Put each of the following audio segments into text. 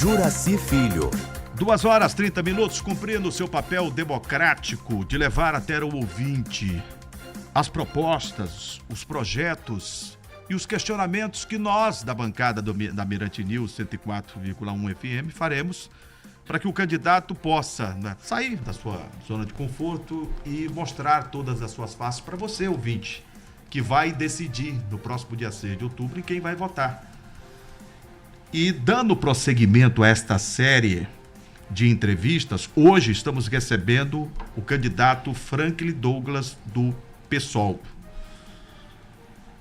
Juracy Filho. 2h30, cumprindo seu papel democrático de levar até o ouvinte as propostas, os projetos e os questionamentos que nós, da bancada da Mirante News 104,1 FM, faremos para que o candidato possa, né, sair da sua zona de conforto e mostrar todas as suas faces para você, ouvinte, que vai decidir no próximo dia 6 de outubro em quem vai votar. E dando prosseguimento a esta série de entrevistas, hoje estamos recebendo o candidato Franklin Douglas do PSOL.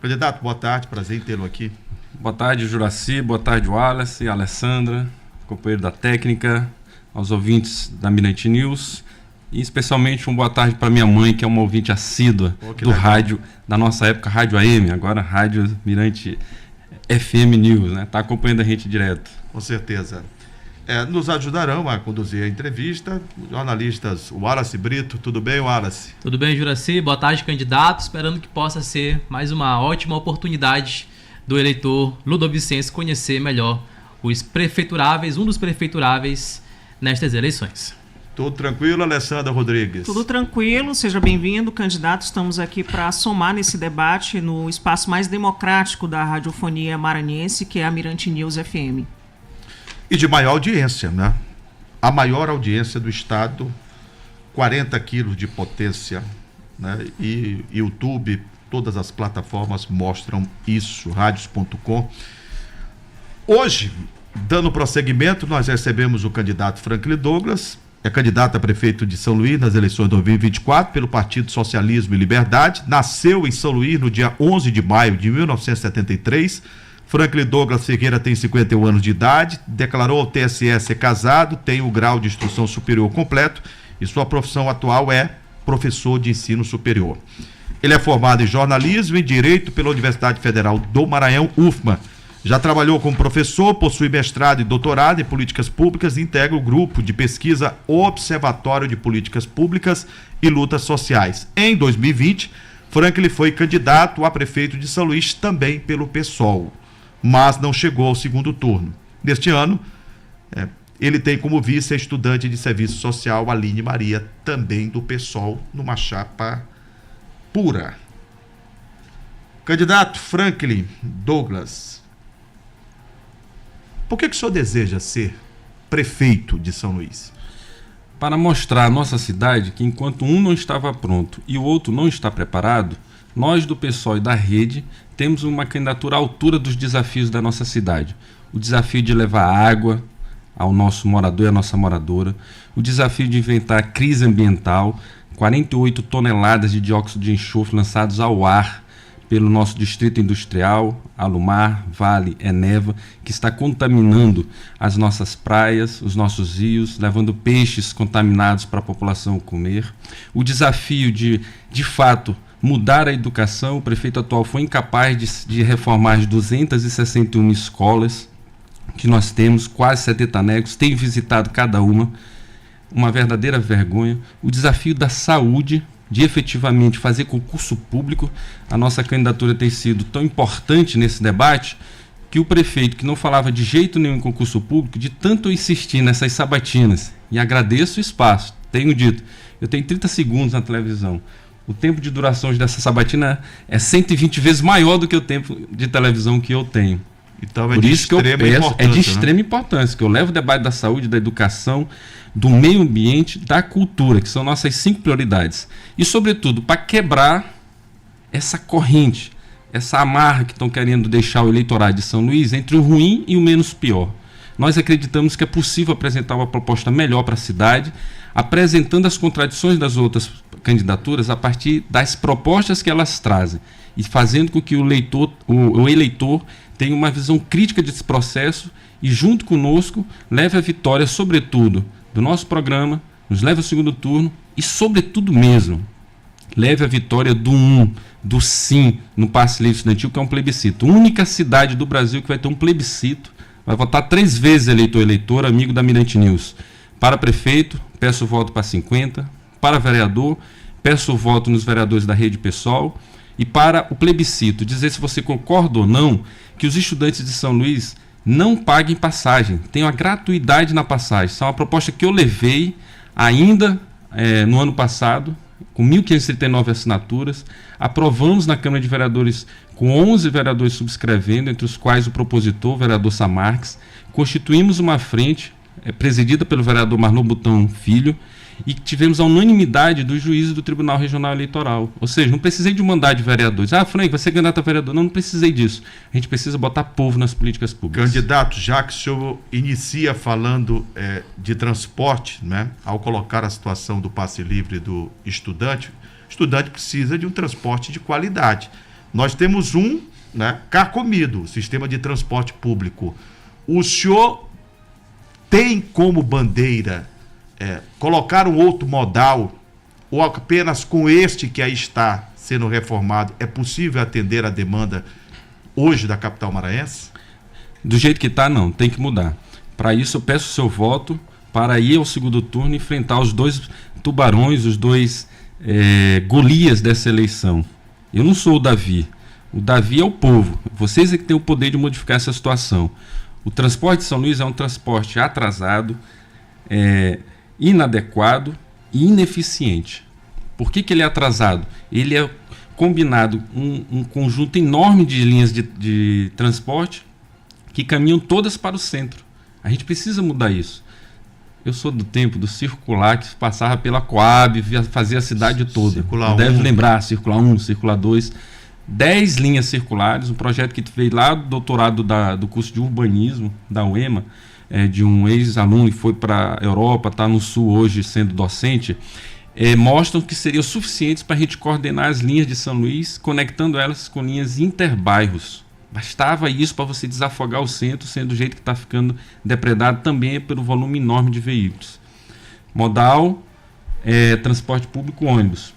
Candidato, boa tarde, prazer em tê-lo aqui. Boa tarde, Juracy, boa tarde, Wallace, Alessandra, companheiro da técnica, aos ouvintes da Mirante News e especialmente uma boa tarde para minha mãe, que é uma ouvinte assídua do legal. Rádio, da nossa época, Rádio AM, agora Rádio Mirante FM News, né? Está acompanhando a gente direto. Com certeza. Nos ajudarão a conduzir a entrevista jornalistas Wallace Brito. Tudo bem, Wallace? Tudo bem, Juracy? Boa tarde, candidato. Esperando que possa ser mais uma ótima oportunidade do eleitor ludovicense conhecer melhor os prefeituráveis, um dos prefeituráveis nestas eleições. Tudo tranquilo, Alessandra Rodrigues? Tudo tranquilo, seja bem-vindo, candidato. Estamos aqui para somar nesse debate no espaço mais democrático da radiofonia maranhense, que é a Mirante News FM. E de maior audiência, né? A maior audiência do estado, 40 quilos de potência, né? E YouTube, todas as plataformas mostram isso, radios.com. Hoje, dando prosseguimento, nós recebemos o candidato Franklin Douglas, é candidato a prefeito de São Luís nas eleições de 2024 pelo Partido Socialismo e Liberdade, nasceu em São Luís no dia 11 de maio de 1973, Franklin Douglas Ferreira tem 51 anos de idade, declarou ao TSE ser casado, tem o grau de instrução superior completo e sua profissão atual é professor de ensino superior. Ele é formado em jornalismo e direito pela Universidade Federal do Maranhão, UFMA. Já trabalhou como professor, possui mestrado e doutorado em políticas públicas e integra o grupo de pesquisa Observatório de Políticas Públicas e Lutas Sociais. Em 2020, Franklin foi candidato a prefeito de São Luís também pelo PSOL, mas não chegou ao segundo turno. Neste ano, ele tem como vice a estudante de serviço social Aline Maria, também do PSOL, numa chapa pura. Candidato Franklin Douglas, por que o senhor deseja ser prefeito de São Luís? Para mostrar à nossa cidade que enquanto um não estava pronto e o outro não está preparado, nós do PSOL e da rede temos uma candidatura à altura dos desafios da nossa cidade. O desafio de levar água ao nosso morador e à nossa moradora, o desafio de enfrentar crise ambiental, 48 toneladas de dióxido de enxofre lançados ao ar pelo nosso distrito industrial, Alumar, Vale, Eneva, que está contaminando as nossas praias, os nossos rios, levando peixes contaminados para a população comer. O desafio de fato, mudar a educação. O prefeito atual foi incapaz de reformar as 261 escolas que nós temos, quase 70 anexos, tem visitado cada uma verdadeira vergonha. O desafio da saúde, de efetivamente fazer concurso público. A nossa candidatura tem sido tão importante nesse debate que o prefeito, que não falava de jeito nenhum em concurso público, de tanto insistir nessas sabatinas, e agradeço o espaço, tenho dito, eu tenho 30 segundos na televisão, o tempo de duração dessa sabatina é 120 vezes maior do que o tempo de televisão que eu tenho. Então Por isso que eu peço, é de extrema importância, que eu levo o debate da saúde, da educação, do meio ambiente, da cultura, que são nossas 5 prioridades. E, sobretudo, para quebrar essa corrente, essa amarra que estão querendo deixar o eleitorado de São Luís entre o ruim e o menos pior. Nós acreditamos que é possível apresentar uma proposta melhor para a cidade, apresentando as contradições das outras candidaturas a partir das propostas que elas trazem e fazendo com que o eleitor tenha uma visão crítica desse processo e, junto conosco, leve a vitória, sobretudo, do nosso programa, nos leve ao segundo turno e, sobretudo mesmo, leve a vitória do sim no passe livre estudantil, que é um plebiscito. Única cidade do Brasil que vai ter um plebiscito, vai votar 3 vezes eleitor, amigo da Mirante News. Para prefeito, peço o voto para 50, para vereador, peço o voto nos vereadores da rede PSOL, e para o plebiscito, dizer se você concorda ou não que os estudantes de São Luís não paguem passagem, tenham a gratuidade na passagem. Isso é uma proposta que eu levei ainda no ano passado, com 1.539 assinaturas, aprovamos na Câmara de Vereadores com 11 vereadores subscrevendo, entre os quais o propositor, o vereador Samarques, constituímos uma frente presidida pelo vereador Marlon Butão Filho, e tivemos a unanimidade dos juízes do Tribunal Regional Eleitoral. Ou seja, não precisei de um mandato de vereadores. Frank, vai ser candidato a vereador. Não precisei disso. A gente precisa botar povo nas políticas públicas. Candidato, já que o senhor inicia falando de transporte, né, ao colocar a situação do passe livre do estudante, o estudante precisa de um transporte de qualidade. Nós temos carcomido, o sistema de transporte público. O senhor tem como bandeira colocar um outro modal, ou apenas com este que aí está sendo reformado, é possível atender a demanda hoje da capital maranhense? Do jeito que está, não. Tem que mudar. Para isso, eu peço o seu voto para ir ao segundo turno e enfrentar os dois tubarões, os dois Golias dessa eleição. Eu não sou o Davi. O Davi é o povo. Vocês é que têm o poder de modificar essa situação. O transporte de São Luís é um transporte atrasado, inadequado e ineficiente. Por que ele é atrasado? Ele é combinado um conjunto enorme de linhas de transporte que caminham todas para o centro. A gente precisa mudar isso. Eu sou do tempo do circular, que passava pela Coab, fazia a cidade toda. Circular 1. Deve lembrar, Circular 1, Circular 2. 10 linhas circulares, um projeto que veio lá do doutorado do curso de urbanismo da UEMA, de um ex-aluno que foi para a Europa, está no Sul hoje sendo docente, mostram que seriam suficientes para a gente coordenar as linhas de São Luís, conectando elas com linhas interbairros. Bastava isso para você desafogar o centro, sendo do jeito que está ficando depredado também pelo volume enorme de veículos. Modal, transporte público, ônibus.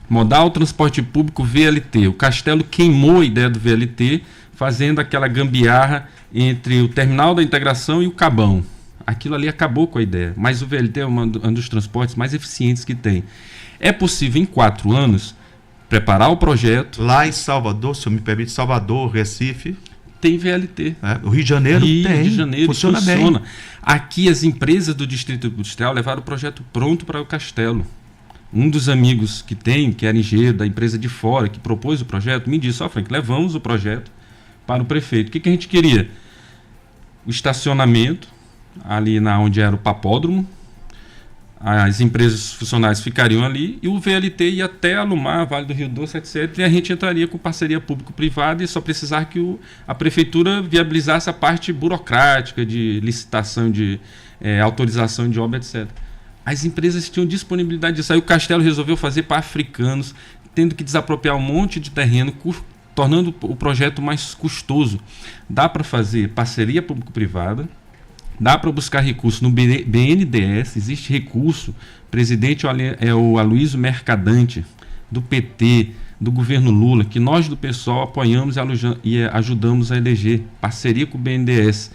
Modal, transporte público, VLT. O Castelo queimou a ideia do VLT, fazendo aquela gambiarra entre o terminal da integração e o Cabão. Aquilo ali acabou com a ideia, mas o VLT é um dos transportes mais eficientes que tem. É possível, em 4 anos, preparar o projeto. Lá em Salvador, se eu me permite, Salvador, Recife, tem VLT. O Rio de Janeiro tem. Rio de Janeiro funciona bem. Aqui as empresas do Distrito Industrial levaram o projeto pronto para o Castelo. Um dos amigos que era engenheiro da empresa de fora, que propôs o projeto, me disse: Frank, levamos o projeto para o prefeito. O que a gente queria? O estacionamento, ali onde era o papódromo, as empresas funcionárias ficariam ali e o VLT ia até Alumar, Vale do Rio Doce, etc. E a gente entraria com parceria público-privada e só precisar que a prefeitura viabilizasse a parte burocrática de licitação, de autorização de obra, etc. As empresas tinham disponibilidade disso. Aí o Castelo resolveu fazer para africanos, tendo que desapropriar um monte de terreno, tornando o projeto mais custoso. Dá para fazer parceria público-privada, dá para buscar recurso no BNDES, existe recurso. O presidente é o Aloysio Mercadante, do PT, do governo Lula, que nós do PSOL apoiamos e ajudamos a eleger. Parceria com o BNDES.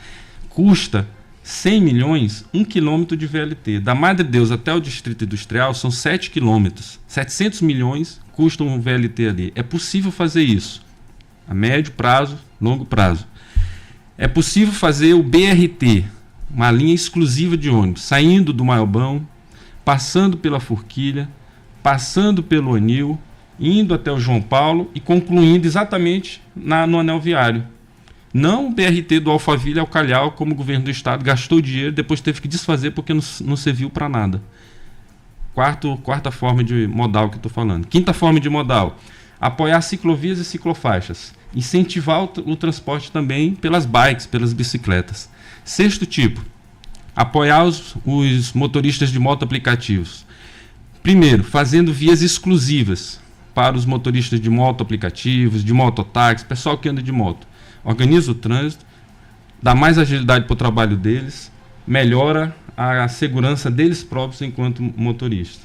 Custa 100 milhões, 1 quilômetro de VLT. Da Madre Deus até o Distrito Industrial são 7 quilômetros. 700 milhões custa um VLT ali. É possível fazer isso a médio prazo, longo prazo. É possível fazer o BRT, uma linha exclusiva de ônibus, saindo do Maiobão, passando pela Forquilha, passando pelo Anil, indo até o João Paulo e concluindo exatamente no anel viário. Não o BRT do Alphaville ao Calhau, como o governo do estado gastou dinheiro, depois teve que desfazer porque não serviu para nada. Quarta forma de modal que eu estou falando. Quinta forma de modal: apoiar ciclovias e ciclofaixas. Incentivar o transporte também pelas bikes, pelas bicicletas. Sexto tipo: apoiar os motoristas de moto aplicativos. Primeiro, fazendo vias exclusivas para os motoristas de moto aplicativos, de mototáxi, pessoal que anda de moto. Organiza o trânsito, dá mais agilidade para o trabalho deles, melhora a segurança deles próprios enquanto motorista.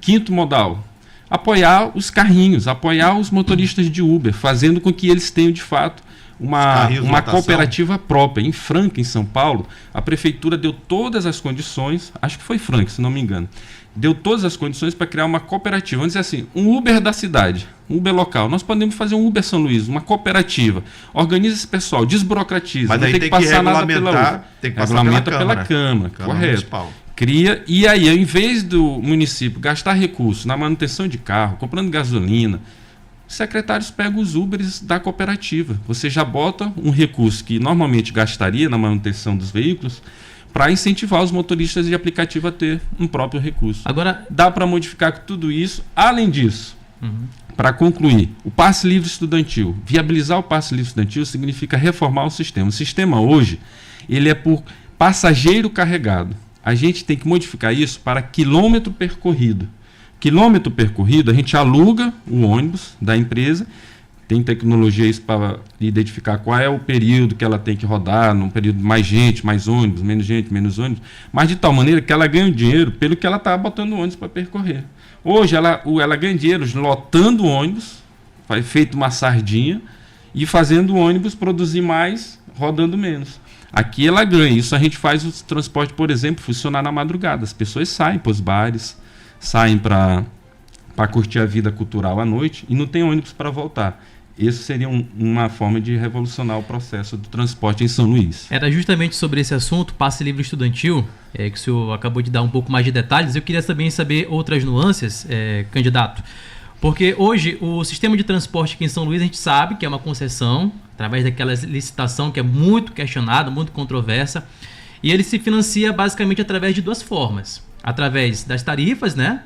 Quinto modal: apoiar os carrinhos, apoiar os motoristas de Uber, fazendo com que eles tenham de fato uma cooperativa própria. Em Franca, em São Paulo, a prefeitura deu todas as condições, acho que foi Franca, se não me engano, deu todas as condições para criar uma cooperativa. Vamos dizer assim, um Uber da cidade, um Uber local. Nós podemos fazer um Uber São Luís, uma cooperativa. Organiza esse pessoal, desburocratiza. Mas não tem tem que passar nada regulamentar, pela Uber. tem que passar Regulamenta pela Câmara, correto. Municipal. Cria, e aí, ao invés do município gastar recursos na manutenção de carro, comprando gasolina, os secretários pegam os Ubers da cooperativa. Você já bota um recurso que normalmente gastaria na manutenção dos veículos para incentivar os motoristas de aplicativo a ter um próprio recurso. Agora, dá para modificar tudo isso. Além disso, para concluir, o passe livre estudantil, viabilizar o passe livre estudantil significa reformar o sistema. O sistema hoje, ele é por passageiro carregado. A gente tem que modificar isso para quilômetro percorrido. Quilômetro percorrido, a gente aluga o ônibus da empresa, tem tecnologia isso para identificar qual é o período que ela tem que rodar, num período mais gente, mais ônibus, menos gente, menos ônibus, mas de tal maneira que ela ganha o dinheiro pelo que ela está botando o ônibus para percorrer. Hoje ela ganha dinheiro lotando o ônibus, feito uma sardinha, e fazendo o ônibus produzir mais, rodando menos. Aqui ela ganha. Isso a gente faz o transporte, por exemplo, funcionar na madrugada. As pessoas saem para os bares, saem para curtir a vida cultural à noite e não tem ônibus para voltar. Isso seria uma forma de revolucionar o processo do transporte em São Luís. Era justamente sobre esse assunto, passe livre estudantil, que o senhor acabou de dar um pouco mais de detalhes. Eu queria também saber outras nuances, candidato. Porque hoje o sistema de transporte aqui em São Luís, a gente sabe que é uma concessão, através daquela licitação que é muito questionada, muito controversa, e ele se financia basicamente através de duas formas. Através das tarifas, né,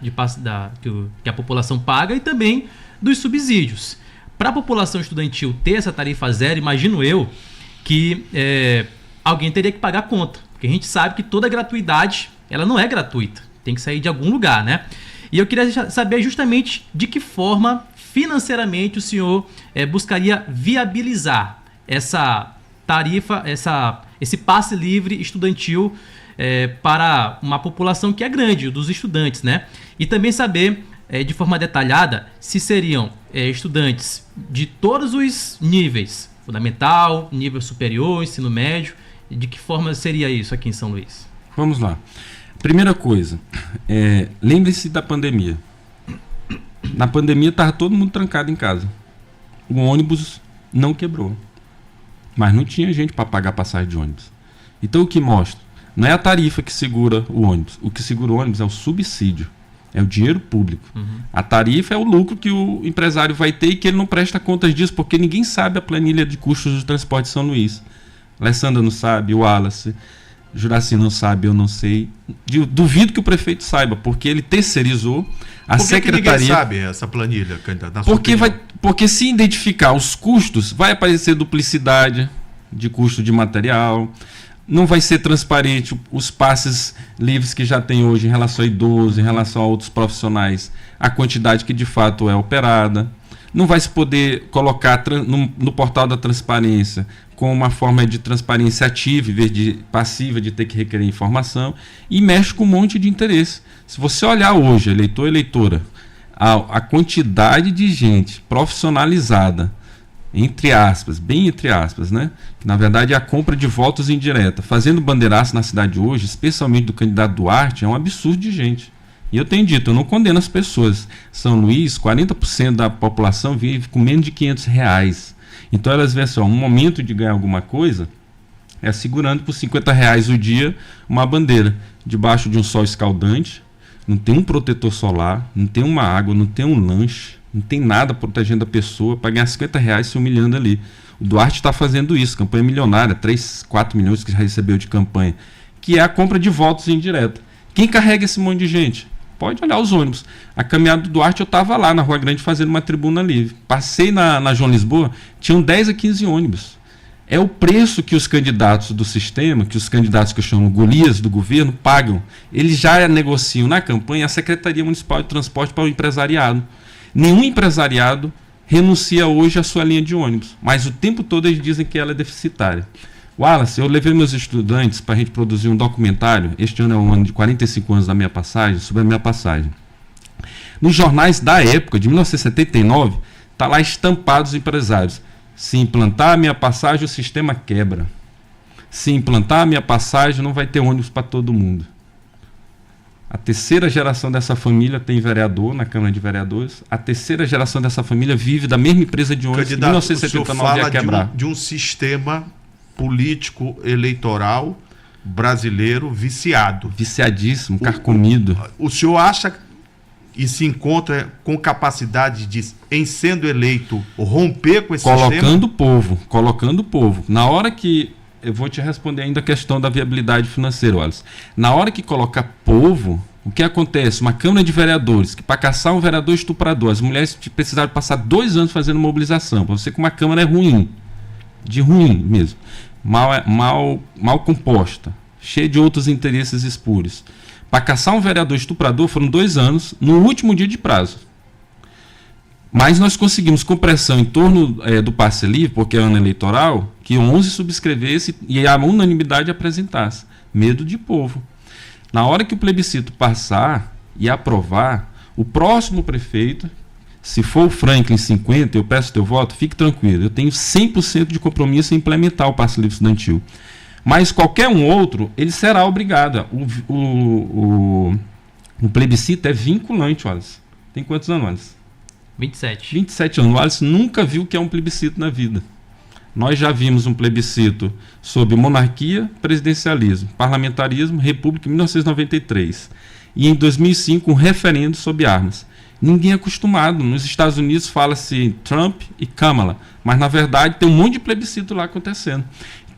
que a população paga, e também dos subsídios. Para a população estudantil ter essa tarifa zero, imagino eu que alguém teria que pagar a conta. Porque a gente sabe que toda gratuidade, ela não é gratuita. Tem que sair de algum lugar, né? E eu queria saber justamente de que forma financeiramente o senhor buscaria viabilizar essa tarifa, esse passe livre estudantil para uma população que é grande, dos estudantes, né? E também saber de forma detalhada se seriam estudantes de todos os níveis, fundamental, nível superior, ensino médio, de que forma seria isso aqui em São Luís? Vamos lá. Primeira coisa, lembre-se da pandemia. Na pandemia estava todo mundo trancado em casa. O ônibus não quebrou, mas não tinha gente para pagar passagem de ônibus. Então o que mostra? Não é a tarifa que segura o ônibus. O que segura o ônibus é o subsídio. É o dinheiro público. A tarifa é o lucro que o empresário vai ter e que ele não presta contas disso, porque ninguém sabe a planilha de custos de transporte de São Luís. Alessandra não sabe, o Wallace, Juraci não sabe, eu não sei. Duvido que o prefeito saiba, porque ele terceirizou a secretaria. Por que ninguém sabe essa planilha, candidato? Porque se identificar os custos, vai aparecer duplicidade de custo de material. Não vai ser transparente os passes livres que já tem hoje em relação a idosos, em relação a outros profissionais, a quantidade que de fato é operada. Não vai se poder colocar no portal da transparência com uma forma de transparência ativa, em vez de passiva, de ter que requerer informação, e mexe com um monte de interesse. Se você olhar hoje, eleitor e eleitora, a quantidade de gente profissionalizada, entre aspas, bem entre aspas, né? Que na verdade é a compra de votos indireta, fazendo bandeiraço na cidade hoje, especialmente do candidato Duarte, é um absurdo de gente. E eu tenho dito, eu não condeno as pessoas. São Luís, 40% da população vive com menos de R$500. Então elas veem só, um momento de ganhar alguma coisa é segurando por R$50 o dia uma bandeira, debaixo de um sol escaldante, não tem um protetor solar, não tem uma água, não tem um lanche, não tem nada protegendo a pessoa para ganhar R$50 se humilhando ali. O Duarte está fazendo isso, campanha milionária, 3, 4 milhões que já recebeu de campanha, que é a compra de votos indireta. Quem carrega esse monte de gente? Pode olhar os ônibus. A caminhada do Duarte, eu estava lá na Rua Grande fazendo uma tribuna livre. Passei na João Lisboa, tinham 10 a 15 ônibus. É o preço que os candidatos do sistema, que os candidatos que eu chamo Golias do governo, pagam. Eles já negociam na campanha a Secretaria Municipal de Transporte para o empresariado. Nenhum empresariado renuncia hoje à sua linha de ônibus, mas o tempo todo eles dizem que ela é deficitária. Wallace, eu levei meus estudantes para a gente produzir um documentário, este ano é um ano de 45 anos da minha passagem, sobre a minha passagem. Nos jornais da época, de 1979, está lá estampados os empresários. Se implantar a minha passagem, o sistema quebra. Se implantar a minha passagem, não vai ter ônibus para todo mundo. A terceira geração dessa família tem vereador na Câmara de Vereadores. A terceira geração dessa família vive da mesma empresa de ônibus que em 1979 ia quebrar. De um sistema político eleitoral brasileiro viciado. Viciadíssimo, carcomido. O senhor acha e se encontra com capacidade de, em sendo eleito, romper com esse sistema? Colocando o povo. Na hora que... Eu vou te responder ainda a questão da viabilidade financeira, Wallace. Na hora que coloca povo, o que acontece? Uma Câmara de Vereadores, que para caçar um vereador estuprador, as mulheres precisaram passar 2 anos fazendo mobilização. Para você que uma Câmara é ruim, de ruim mesmo, mal composta, cheia de outros interesses espúrios. Para caçar um vereador estuprador foram 2 anos, no último dia de prazo. Mas nós conseguimos, com pressão em torno do passe livre, porque é ano eleitoral, que 11 subscrevesse e a unanimidade apresentasse. Medo de povo. Na hora que o plebiscito passar e aprovar, o próximo prefeito, se for o Franklin 50, eu peço teu voto, fique tranquilo. Eu tenho 100% de compromisso em implementar o passe livre estudantil. Mas qualquer um outro, ele será obrigado. O plebiscito é vinculante, Wallace. Tem quantos anos, Wallace? 27 anos. O Wallace nunca viu o que é um plebiscito na vida. Nós já vimos um plebiscito sobre monarquia, presidencialismo, parlamentarismo, república em 1993. E em 2005 um referendo sobre armas. Ninguém é acostumado. Nos Estados Unidos fala-se Trump e Kamala, mas na verdade tem um monte de plebiscito lá acontecendo.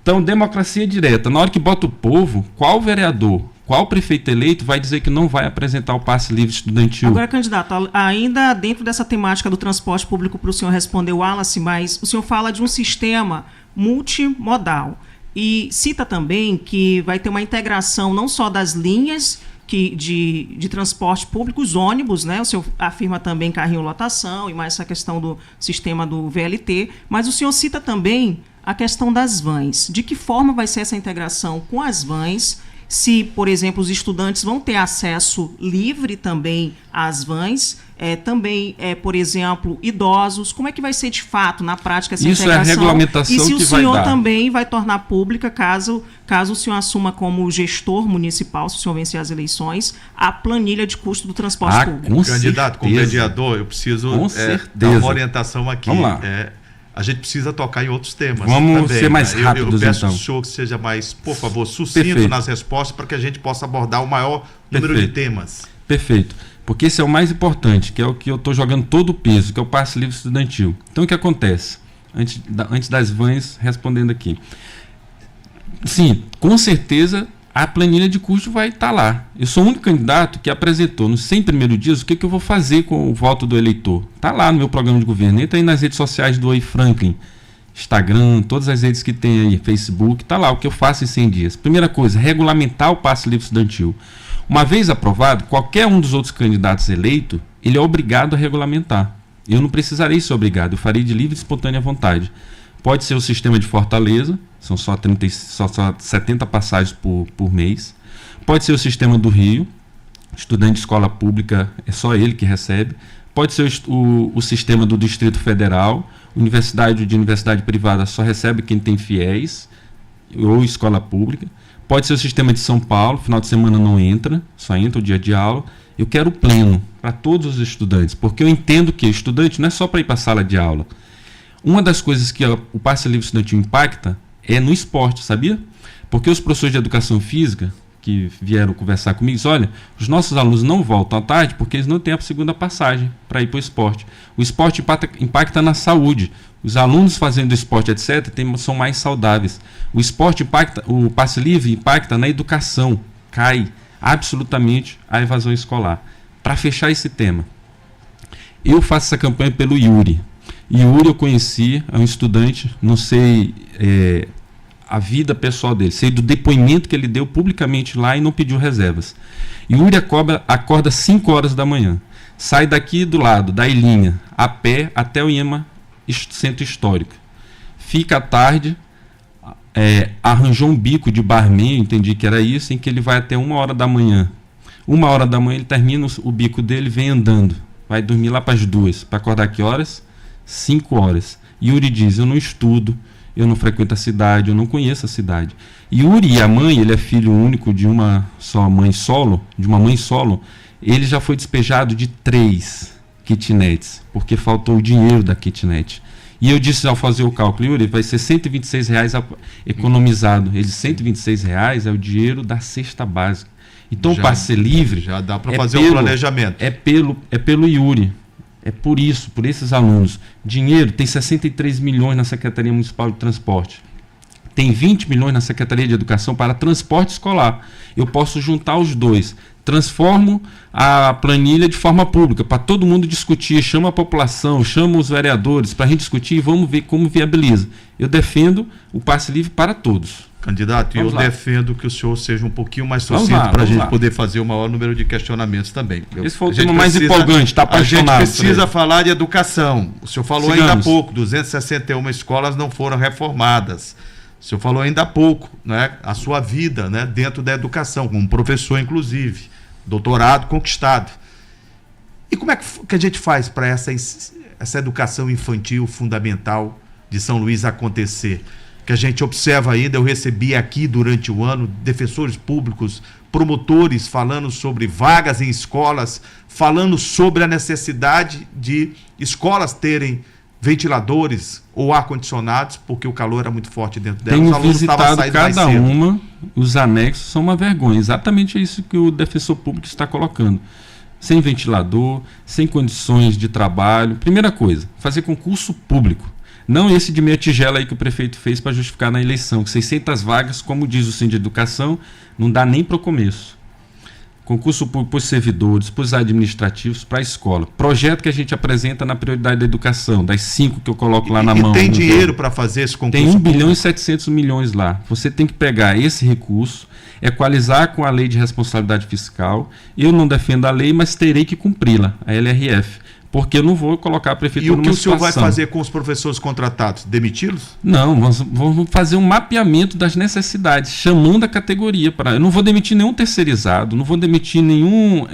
Então, democracia direta. Na hora que bota o povo, qual vereador, qual prefeito eleito vai dizer que não vai apresentar o passe livre estudantil? Agora, candidato, ainda dentro dessa temática do transporte público, para o senhor responder, Wallace, mas o senhor fala de um sistema multimodal e cita também que vai ter uma integração não só das linhas de transporte público, os ônibus, né? O senhor afirma também carrinho lotação e mais essa questão do sistema do VLT, mas o senhor cita também a questão das vans. De que forma vai ser essa integração com as vans? Se, por exemplo, os estudantes vão ter acesso livre também às vans, também, por exemplo, idosos, como é que vai ser de fato, na prática, essa integração? Isso é a regulamentação que vai dar. E se o senhor também vai tornar pública, caso o senhor assuma como gestor municipal, se o senhor vencer as eleições, a planilha de custo do transporte público? Com candidato, certeza. como mediador, eu preciso dar uma orientação aqui. Vamos lá. A gente precisa tocar em outros temas. Vamos também, ser mais rápidos, eu peço então. ao senhor que seja mais, por favor, sucinto Perfeito. nas respostas para que a gente possa abordar o maior número de temas. Perfeito. Porque esse é o mais importante, que é o que eu estou jogando todo o peso, que é o passe livre estudantil. Então, o que acontece? Antes das vans, respondendo aqui. Sim, com certeza a planilha de custo vai estar lá. Eu sou o único candidato que apresentou nos 100 primeiros dias o que eu vou fazer com o voto do eleitor. Está lá no meu programa de governo. Entra aí nas redes sociais do Oi Franklin, Instagram, todas as redes que tem aí, Facebook, está lá o que eu faço em 100 dias. Primeira coisa, regulamentar o passe livre estudantil. Uma vez aprovado, qualquer um dos outros candidatos eleito, ele é obrigado a regulamentar. Eu não precisarei ser obrigado, eu farei de livre e espontânea vontade. Pode ser o sistema de Fortaleza, são só 70 passagens por mês. Pode ser o sistema do Rio, estudante de escola pública, é só ele que recebe. Pode ser o sistema do Distrito Federal, universidade privada só recebe quem tem fiéis, ou escola pública. Pode ser o sistema de São Paulo, final de semana não entra, só entra o dia de aula. Eu quero pleno para todos os estudantes, porque eu entendo que estudante não é só para ir para a sala de aula. Uma das coisas que o passe livre estudantil impacta é no esporte, sabia? Porque os professores de educação física que vieram conversar comigo dizem, olha, os nossos alunos não voltam à tarde porque eles não têm a segunda passagem para ir para o esporte. O esporte impacta na saúde. Os alunos fazendo esporte, etc., são mais saudáveis. O esporte impacta, o passe livre impacta na educação. Cai absolutamente a evasão escolar. Para fechar esse tema, eu faço essa campanha pelo Yuri. Yuri eu conheci, é um estudante, não sei a vida pessoal dele, sei do depoimento que ele deu publicamente lá e não pediu reservas. Yuri acorda 5 horas da manhã, sai daqui do lado, da Ilhinha, a pé até o IEMA Centro Histórico. Fica à tarde, arranjou um bico de barman, entendi que era isso, em que ele vai até 1 hora da manhã. 1 hora da manhã ele termina o bico dele, vem andando, vai dormir lá para as 2, para acordar que horas? 5 horas. Yuri diz, eu não estudo, eu não frequento a cidade, eu não conheço a cidade. Yuri e a mãe, ele é filho único de uma mãe solo, ele já foi despejado de 3 kitnets, porque faltou o dinheiro da kitnet. E eu disse ao fazer o cálculo, Yuri, vai ser R$126 economizado. Ele, R$126 é o dinheiro da cesta básica. Então, o passe livre... Já dá para fazer um planejamento. É pelo Yuri. É por isso, por esses alunos. Dinheiro, tem 63 milhões na Secretaria Municipal de Transporte. Tem 20 milhões na Secretaria de Educação para transporte escolar. Eu posso juntar os dois. Transformo a planilha de forma pública, para todo mundo discutir, chama a população, chama os vereadores, para a gente discutir e vamos ver como viabiliza. Eu defendo o passe livre para todos. Candidato, eu defendo que o senhor seja um pouquinho mais sucinto para a gente poder fazer o maior número de questionamentos também. Esse foi o tema mais empolgante, está apaixonado. A gente precisa falar de educação. O senhor falou ainda há pouco, 261 escolas não foram reformadas. O senhor falou ainda há pouco, né, a sua vida, né, dentro da educação, como professor, inclusive, doutorado conquistado. E como é que a gente faz para essa educação infantil fundamental de São Luís acontecer? Que a gente observa ainda, eu recebi aqui durante o ano defensores públicos, promotores falando sobre vagas em escolas, falando sobre a necessidade de escolas terem ventiladores ou ar-condicionados, porque o calor era muito forte dentro delas. Tenho visitado cada uma, os anexos são uma vergonha. Exatamente isso que o defensor público está colocando. Sem ventilador, sem condições de trabalho. Primeira coisa, fazer concurso público. Não esse de meia tigela aí que o prefeito fez para justificar na eleição, que 600 vagas, como diz o Síndico de Educação, não dá nem para o começo. Concurso para os servidores, para os administrativos, para a escola. Projeto que a gente apresenta na prioridade da educação, das 5 que eu coloco lá na mão. E tem dinheiro para fazer esse concurso? Tem 1 bilhão e 700 milhões lá. Você tem que pegar esse recurso, equalizar com a lei de responsabilidade fiscal. Eu não defendo a lei, mas terei que cumpri-la, a LRF. Porque eu não vou colocar a prefeitura numa situação. E o que o senhor vai fazer com os professores contratados? Demiti-los? Não, nós vamos fazer um mapeamento das necessidades, chamando a categoria para... Eu não vou demitir nenhum terceirizado, não vou demitir nenhum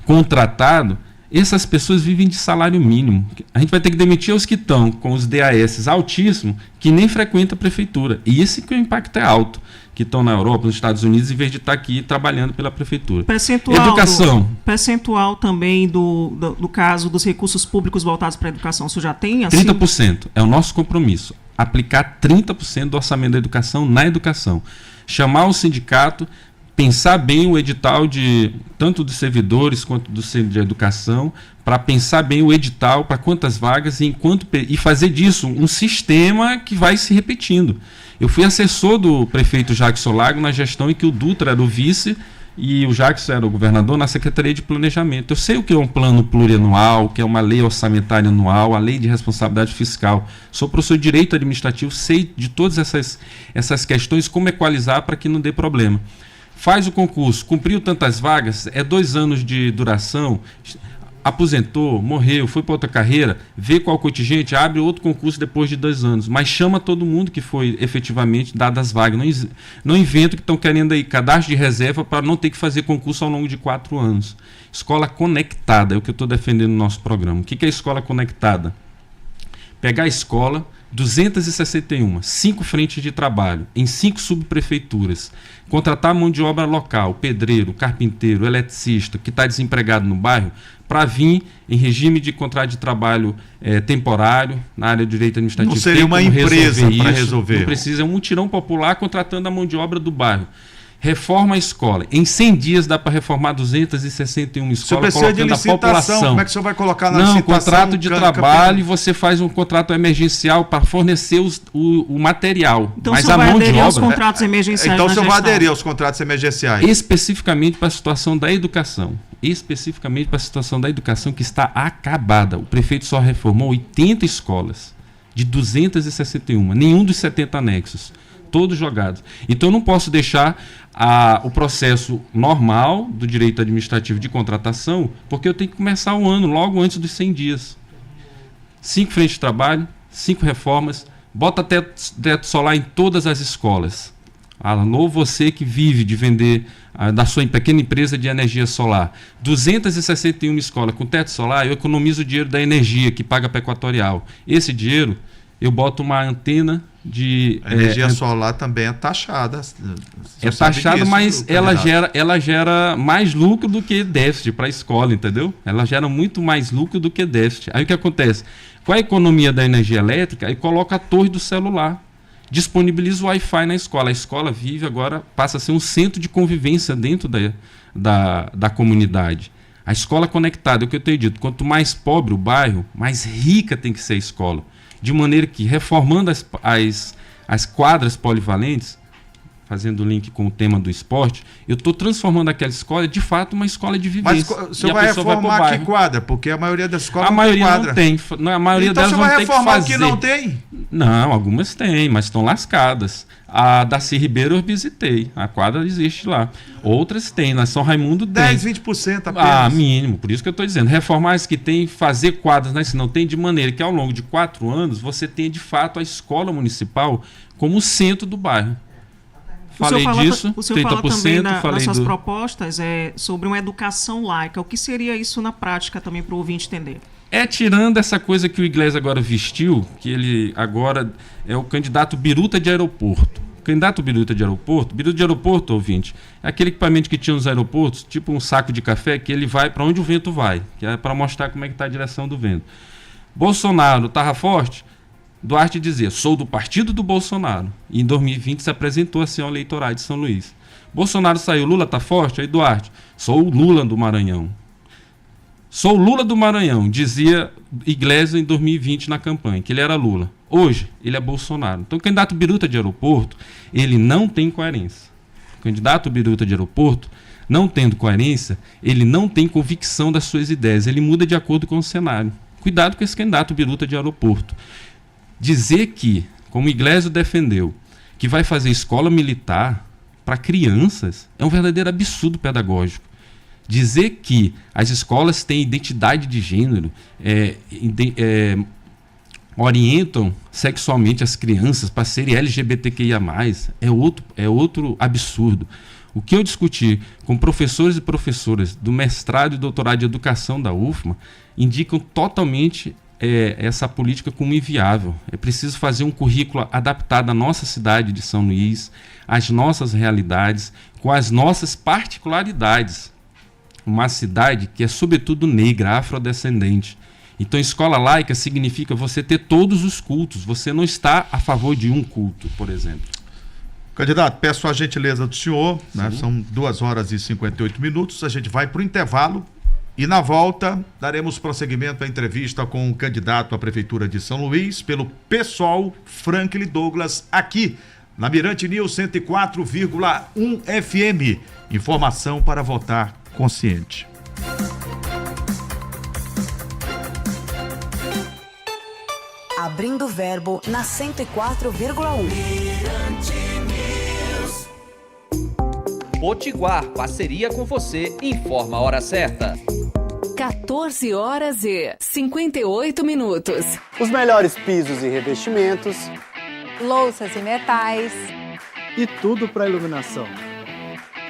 contratado. Essas pessoas vivem de salário mínimo. A gente vai ter que demitir os que estão com os DAS altíssimos, que nem frequentam a prefeitura. E esse que o impacto é alto, que estão na Europa, nos Estados Unidos, em vez de estar aqui trabalhando pela prefeitura. Educação. Percentual também do caso dos recursos públicos voltados para a educação, o senhor já tem? Assim? 30%. É o nosso compromisso. Aplicar 30% do orçamento da educação na educação. Chamar o sindicato, pensar bem o edital tanto dos servidores quanto do centro de educação, para pensar bem o edital, para quantas vagas e fazer disso um sistema que vai se repetindo. Eu fui assessor do prefeito Jackson Lago na gestão em que o Dutra era o vice e o Jackson era o governador na Secretaria de Planejamento. Eu sei o que é um plano plurianual, o que é uma lei orçamentária anual, a lei de responsabilidade fiscal. Sou professor de Direito Administrativo, sei de todas essas questões, como equalizar para que não dê problema. Faz o concurso, cumpriu tantas vagas, é 2 anos de duração, aposentou, morreu, foi para outra carreira, vê qual contingente, abre outro concurso depois de 2 anos, mas chama todo mundo que foi efetivamente dadas as vagas. Não inventa que estão querendo aí cadastro de reserva para não ter que fazer concurso ao longo de 4 anos. Escola conectada é o que eu estou defendendo no nosso programa. O que é escola conectada? Pegar a escola, 261, 5 frentes de trabalho, em 5 subprefeituras, contratar mão de obra local, pedreiro, carpinteiro, eletricista, que está desempregado no bairro, para vir em regime de contrato de trabalho temporário, na área de direito administrativo. Não seria uma empresa para resolver. Não precisa, é um mutirão popular contratando a mão de obra do bairro. Reforma a escola. Em 100 dias dá para reformar 261 escolas, colocando a população. Como é que o senhor vai colocar na licitação? Não, contrato de trabalho, e você faz um contrato emergencial para fornecer o material. Então mas o senhor a vai mão de aderir aos obra... contratos emergenciais. Então o senhor vai aderir aos contratos emergenciais. Especificamente para a situação da educação. Especificamente para a situação da educação que está acabada. O prefeito só reformou 80 escolas de 261, nenhum dos 70 anexos. Todos jogados. Então eu não posso deixar o processo normal do direito administrativo de contratação, porque eu tenho que começar o ano logo antes dos 100 dias. 5 frentes de trabalho, 5 reformas, bota teto solar em todas as escolas. Alô, você que vive de vender da sua pequena empresa de energia solar. 261 escolas com teto solar, eu economizo o dinheiro da energia que paga para a Equatorial. Esse dinheiro, eu boto uma antena de... A energia solar também é taxada. É taxada, mas ela gera mais lucro do que déficit para a escola, entendeu? Ela gera muito mais lucro do que déficit. Aí o que acontece? Com a economia da energia elétrica, aí coloca a torre do celular. Disponibiliza o Wi-Fi na escola. A escola vive agora, passa a ser um centro de convivência dentro da comunidade. A escola conectada, é o que eu tenho dito, quanto mais pobre o bairro, mais rica tem que ser a escola. De maneira que, reformando as quadras polivalentes, fazendo link com o tema do esporte, eu estou transformando aquela escola, de fato, uma escola de vivência. Mas você vai reformar que quadra? Porque a maioria das escolas não tem quadra. Não tem. A maioria então delas você vai não tem que reformar fazer. o que não tem? Não, algumas têm, mas estão lascadas. A Darcy Ribeiro eu visitei. A quadra existe lá. Outras têm. Na São Raimundo tem. 10-20% apenas. Mínimo. Por isso que eu estou dizendo. Reformar as que tem, fazer quadras, né? Se não tem, de maneira que ao longo de 4 anos você tenha de fato a escola municipal como o centro do bairro. Falei disso, o senhor 30%, fala também falei nas suas propostas sobre uma educação laica. O que seria isso na prática também para o ouvinte entender? É tirando essa coisa que o Iglesias agora vestiu, que ele agora é o candidato biruta de aeroporto. Candidato biruta de aeroporto, ouvinte, é aquele equipamento que tinha nos aeroportos, tipo um saco de café, que ele vai para onde o vento vai, que é para mostrar como é que está a direção do vento. Bolsonaro estava forte, Duarte dizia, sou do partido do Bolsonaro. E em 2020 se apresentou assim ao eleitorado de São Luís. Bolsonaro saiu, Lula tá forte? Aí Duarte, sou o Lula do Maranhão. Sou o Lula do Maranhão, dizia Iglesias em 2020 na campanha, que ele era Lula. Hoje, ele é Bolsonaro. Então o candidato biruta de aeroporto, ele não tem coerência. O candidato biruta de aeroporto, não tendo coerência, ele não tem convicção das suas ideias. Ele muda de acordo com o cenário. Cuidado com esse candidato biruta de aeroporto. Dizer que, como o Iglesias defendeu, que vai fazer escola militar para crianças é um verdadeiro absurdo pedagógico. Dizer que as escolas têm identidade de gênero, orientam sexualmente as crianças para serem LGBTQIA+, é outro absurdo. O que eu discuti com professores e professoras do mestrado e doutorado de educação da UFMA indicam totalmente essa política como inviável. É preciso fazer um currículo adaptado à nossa cidade de São Luís, às nossas realidades, com as nossas particularidades. Uma cidade que é sobretudo negra, afrodescendente. Então, escola laica significa você ter todos os cultos. Você não está a favor de um culto, por exemplo. Candidato, peço a gentileza do senhor, né? São 2h58. A gente vai para o intervalo. E na volta, daremos prosseguimento à entrevista com o candidato à Prefeitura de São Luís, pelo PSOL, Franklin Douglas, aqui na Mirante News 104,1 FM. Informação para votar consciente. Abrindo o Verbo na 104,1. Potiguar, parceria com você, informa a hora certa. 14h58. Os melhores pisos e revestimentos. Louças e metais. E tudo para iluminação.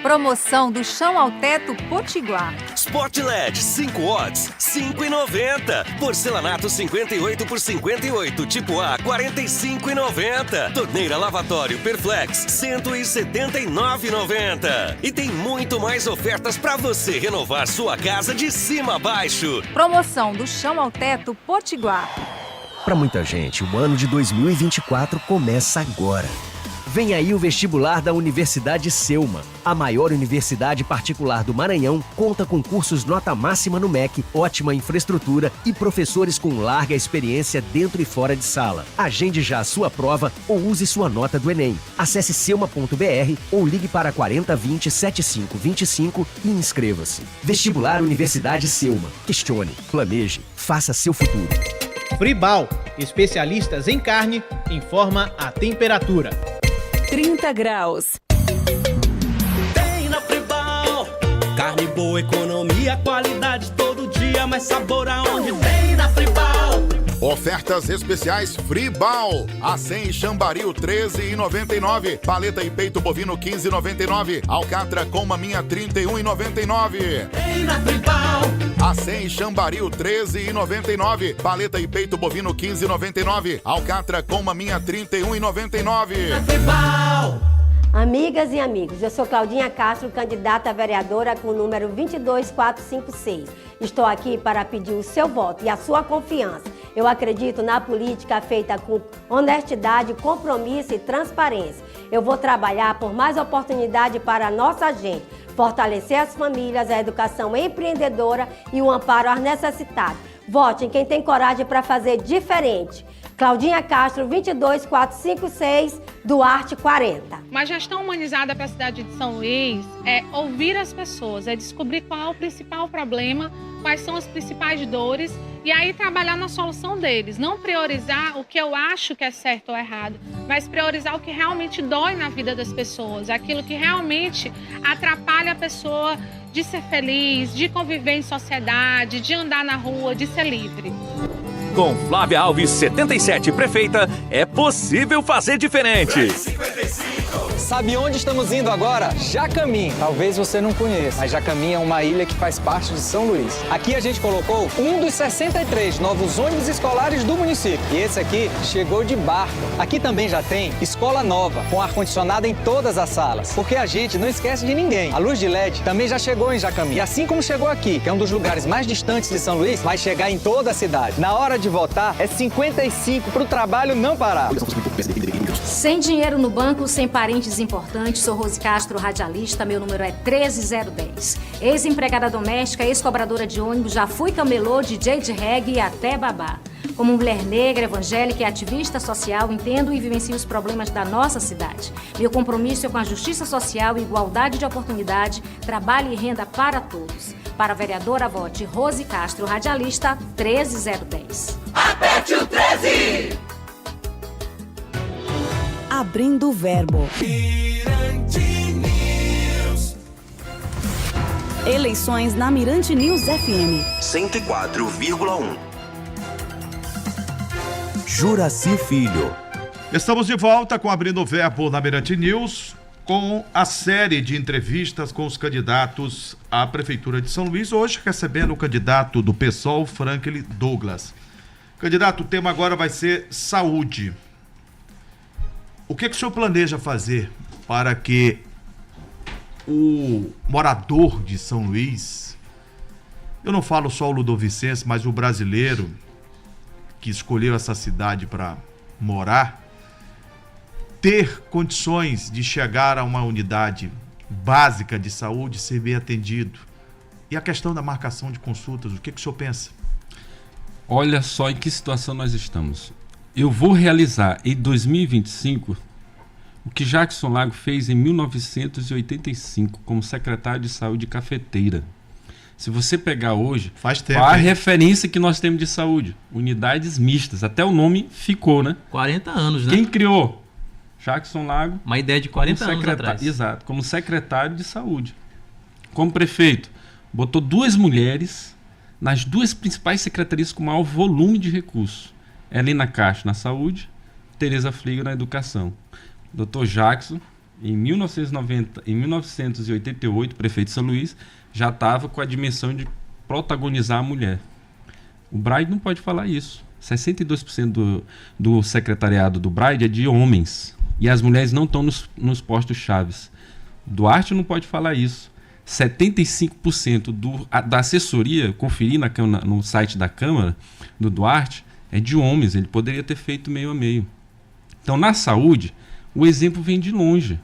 Promoção do chão ao teto Potiguar. Spot LED 5 watts, 5,90. Porcelanato 58 por 58, tipo A, 45,90. Torneira lavatório Perflex, 179,90. E tem muito mais ofertas para você renovar sua casa de cima a baixo. Promoção do chão ao teto Potiguar. Para muita gente, o ano de 2024 começa agora. Vem aí o vestibular da Universidade Selma. A maior universidade particular do Maranhão conta com cursos nota máxima no MEC, ótima infraestrutura e professores com larga experiência dentro e fora de sala. Agende já a sua prova ou use sua nota do Enem. Acesse selma.br ou ligue para 4020-7525 e inscreva-se. Vestibular Universidade Selma. Questione, planeje, faça seu futuro. Fribal, especialistas em carne, informa a temperatura. 30 graus. Tem na Fribal. Carne boa, economia, qualidade todo dia, mais sabor aonde tem na Fribal. Ofertas especiais Fribal. Acém Chambaril 13,99. Paleta e peito bovino 15,99. Alcatra com maminha 31,99. Vem na Fribal. Acém Chambaril 13,99. Paleta e peito bovino 15,99. Alcatra com maminha 31,99. Na Fribal. Amigas e amigos, eu sou Claudinha Castro, candidata a vereadora com o número 22456. Estou aqui para pedir o seu voto e a sua confiança. Eu acredito na política feita com honestidade, compromisso e transparência. Eu vou trabalhar por mais oportunidade para a nossa gente, fortalecer as famílias, a educação empreendedora e o amparo aos necessitados. Vote em quem tem coragem para fazer diferente. Claudinha Castro, 22456, Duarte 40. Uma gestão humanizada para a cidade de São Luís é ouvir as pessoas, é descobrir qual é o principal problema, quais são as principais dores e aí trabalhar na solução deles. Não priorizar o que eu acho que é certo ou errado, mas priorizar o que realmente dói na vida das pessoas, aquilo que realmente atrapalha a pessoa de ser feliz, de conviver em sociedade, de andar na rua, de ser livre. Com Flávia Alves, 77, prefeita, é possível fazer diferente. Sabe onde estamos indo agora? Jacamim. Talvez você não conheça, mas Jacamim é uma ilha que faz parte de São Luís. Aqui a gente colocou um dos 63 novos ônibus escolares do município. E esse aqui chegou de barco. Aqui também já tem escola nova, com ar-condicionado em todas as salas. Porque a gente não esquece de ninguém. A luz de LED também já chegou em Jacamim. E assim como chegou aqui, que é um dos lugares mais distantes de São Luís, vai chegar em toda a cidade. Na hora de votar, é 55 para o trabalho não parar. Sem dinheiro no banco, sem parentes importantes, sou Rose Castro, radialista, meu número é 13010. Ex-empregada doméstica, ex-cobradora de ônibus, já fui camelô, DJ de reggae e até babá. Como mulher negra, evangélica e ativista social, entendo e vivencio os problemas da nossa cidade. Meu compromisso é com a justiça social, igualdade de oportunidade, trabalho e renda para todos. Para a vereadora, vote Rose Castro, radialista, 13010. Aperte o 13! Abrindo o Verbo. Mirante News. Eleições na Mirante News FM. 104,1. Juraci Filho. Estamos de volta com Abrindo o Verbo na Mirante News, com a série de entrevistas com os candidatos à Prefeitura de São Luís, hoje recebendo o candidato do PSOL, Franklin Douglas. Candidato, o tema agora vai ser saúde. O que o senhor planeja fazer para que o morador de São Luís, eu não falo só o ludovicense, mas o brasileiro que escolheu essa cidade para morar, ter condições de chegar a uma unidade básica de saúde, ser bem atendido? E a questão da marcação de consultas, o que o senhor pensa? Olha só em que situação nós estamos. Eu vou realizar em 2025 o que Jackson Lago fez em 1985 como secretário de saúde cafeteira. Se você pegar hoje, faz tempo, qual a referência que nós temos de saúde? Unidades mistas. Até o nome ficou, né? 40 anos, né? Quem criou? Jackson Lago. Uma ideia de 40 anos atrás. Exato, como secretário de saúde. Como prefeito, botou 2 mulheres nas 2 principais secretarias com maior volume de recursos. Helena Castro na saúde, Tereza Fliga na educação. Dr. Jackson, em 1988, prefeito de São Luís, já estava com a dimensão de protagonizar a mulher. O Braide não pode falar isso. 62% do secretariado do Braide é de homens. E as mulheres não estão nos postos chaves. Duarte não pode falar isso. 75% da assessoria, conferi no site da Câmara, do Duarte, é de homens. Ele poderia ter feito meio a meio. Então, na saúde, o exemplo vem de longe.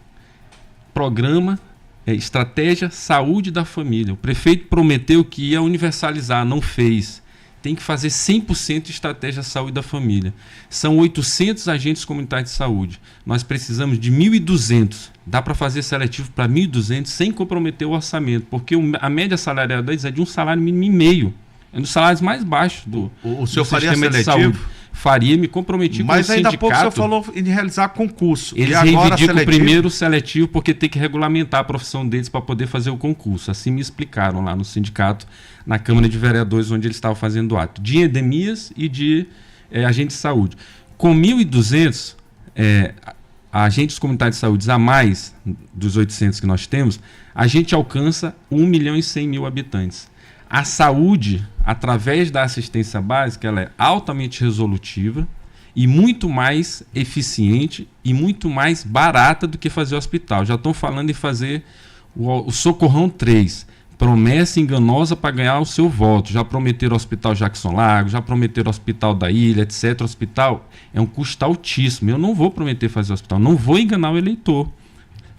Programa, estratégia, saúde da família. O prefeito prometeu que ia universalizar, não fez. Tem que fazer 100% de estratégia saúde da família. São 800 agentes comunitários de saúde. Nós precisamos de 1.200. Dá para fazer seletivo para 1.200 sem comprometer o orçamento, porque a média salarial deles é de um salário mínimo e meio. É um dos salários mais baixos do senhor faria sistema de saúde. Faria, me comprometi com o sindicato. Mas ainda há pouco o senhor falou em realizar concurso. Eles reivindicam o primeiro seletivo porque tem que regulamentar a profissão deles para poder fazer o concurso. Assim me explicaram lá no sindicato, na Câmara de Vereadores, onde eles estavam fazendo ato de endemias e de agentes de saúde. Com 1.200 agentes comunitários de saúde a mais dos 800 que nós temos, a gente alcança 1.100.000 habitantes. A saúde, através da assistência básica, ela é altamente resolutiva e muito mais eficiente e muito mais barata do que fazer hospital. Já estão falando em fazer o Socorrão 3, promessa enganosa para ganhar o seu voto. Já prometeram o Hospital Jackson Lago, já prometeram o Hospital da Ilha, etc. O hospital é um custo altíssimo. Eu não vou prometer fazer hospital, não vou enganar o eleitor.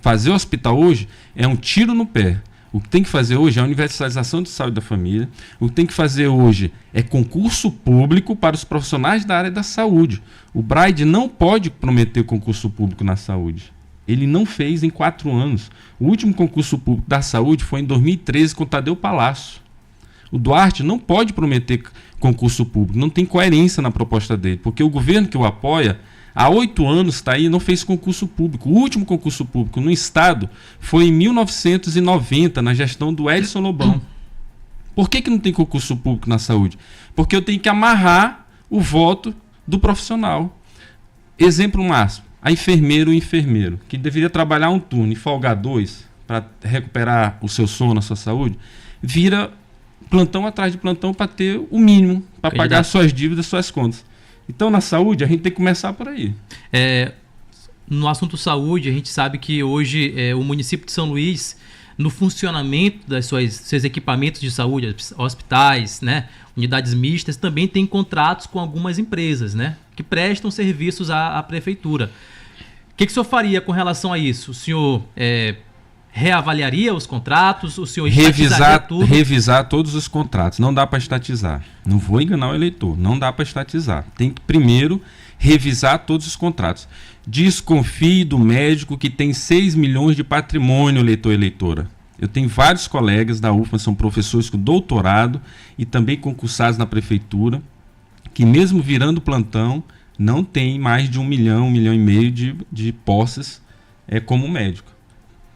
Fazer o hospital hoje é um tiro no pé. O que tem que fazer hoje é a universalização de saúde da família. O que tem que fazer hoje é concurso público para os profissionais da área da saúde. O Braide não pode prometer concurso público na saúde. Ele não fez em 4 anos. O último concurso público da saúde foi em 2013 com Tadeu Palácio. O Duarte não pode prometer concurso público, não tem coerência na proposta dele, porque o governo que o apoia há 8 anos está aí e não fez concurso público. O último concurso público no Estado foi em 1990, na gestão do Edson Lobão. Por que não tem concurso público na saúde? Porque eu tenho que amarrar o voto do profissional. Exemplo máximo, a enfermeira ou enfermeiro, que deveria trabalhar um turno e folgar 2 para recuperar o seu sono, a sua saúde, vira plantão atrás de plantão para ter o mínimo, para pagar suas dívidas, suas contas. Então, na saúde, a gente tem que começar por aí. No assunto saúde, a gente sabe que hoje o município de São Luís, no funcionamento dos seus equipamentos de saúde, hospitais, né, unidades mistas, também tem contratos com algumas empresas, né, que prestam serviços à prefeitura. O que o senhor faria com relação a isso? O senhor reavaliaria os contratos? O senhor revisar todos os contratos. Não dá para estatizar. Não vou enganar o eleitor. Não dá para estatizar. Tem que primeiro revisar todos os contratos. Desconfie do médico que tem 6 milhões de patrimônio, eleitor e eleitora. Eu tenho vários colegas da UFMA, são professores com doutorado e também concursados na prefeitura, que mesmo virando plantão, não tem mais de 1 milhão, 1,5 milhão de posses como médico.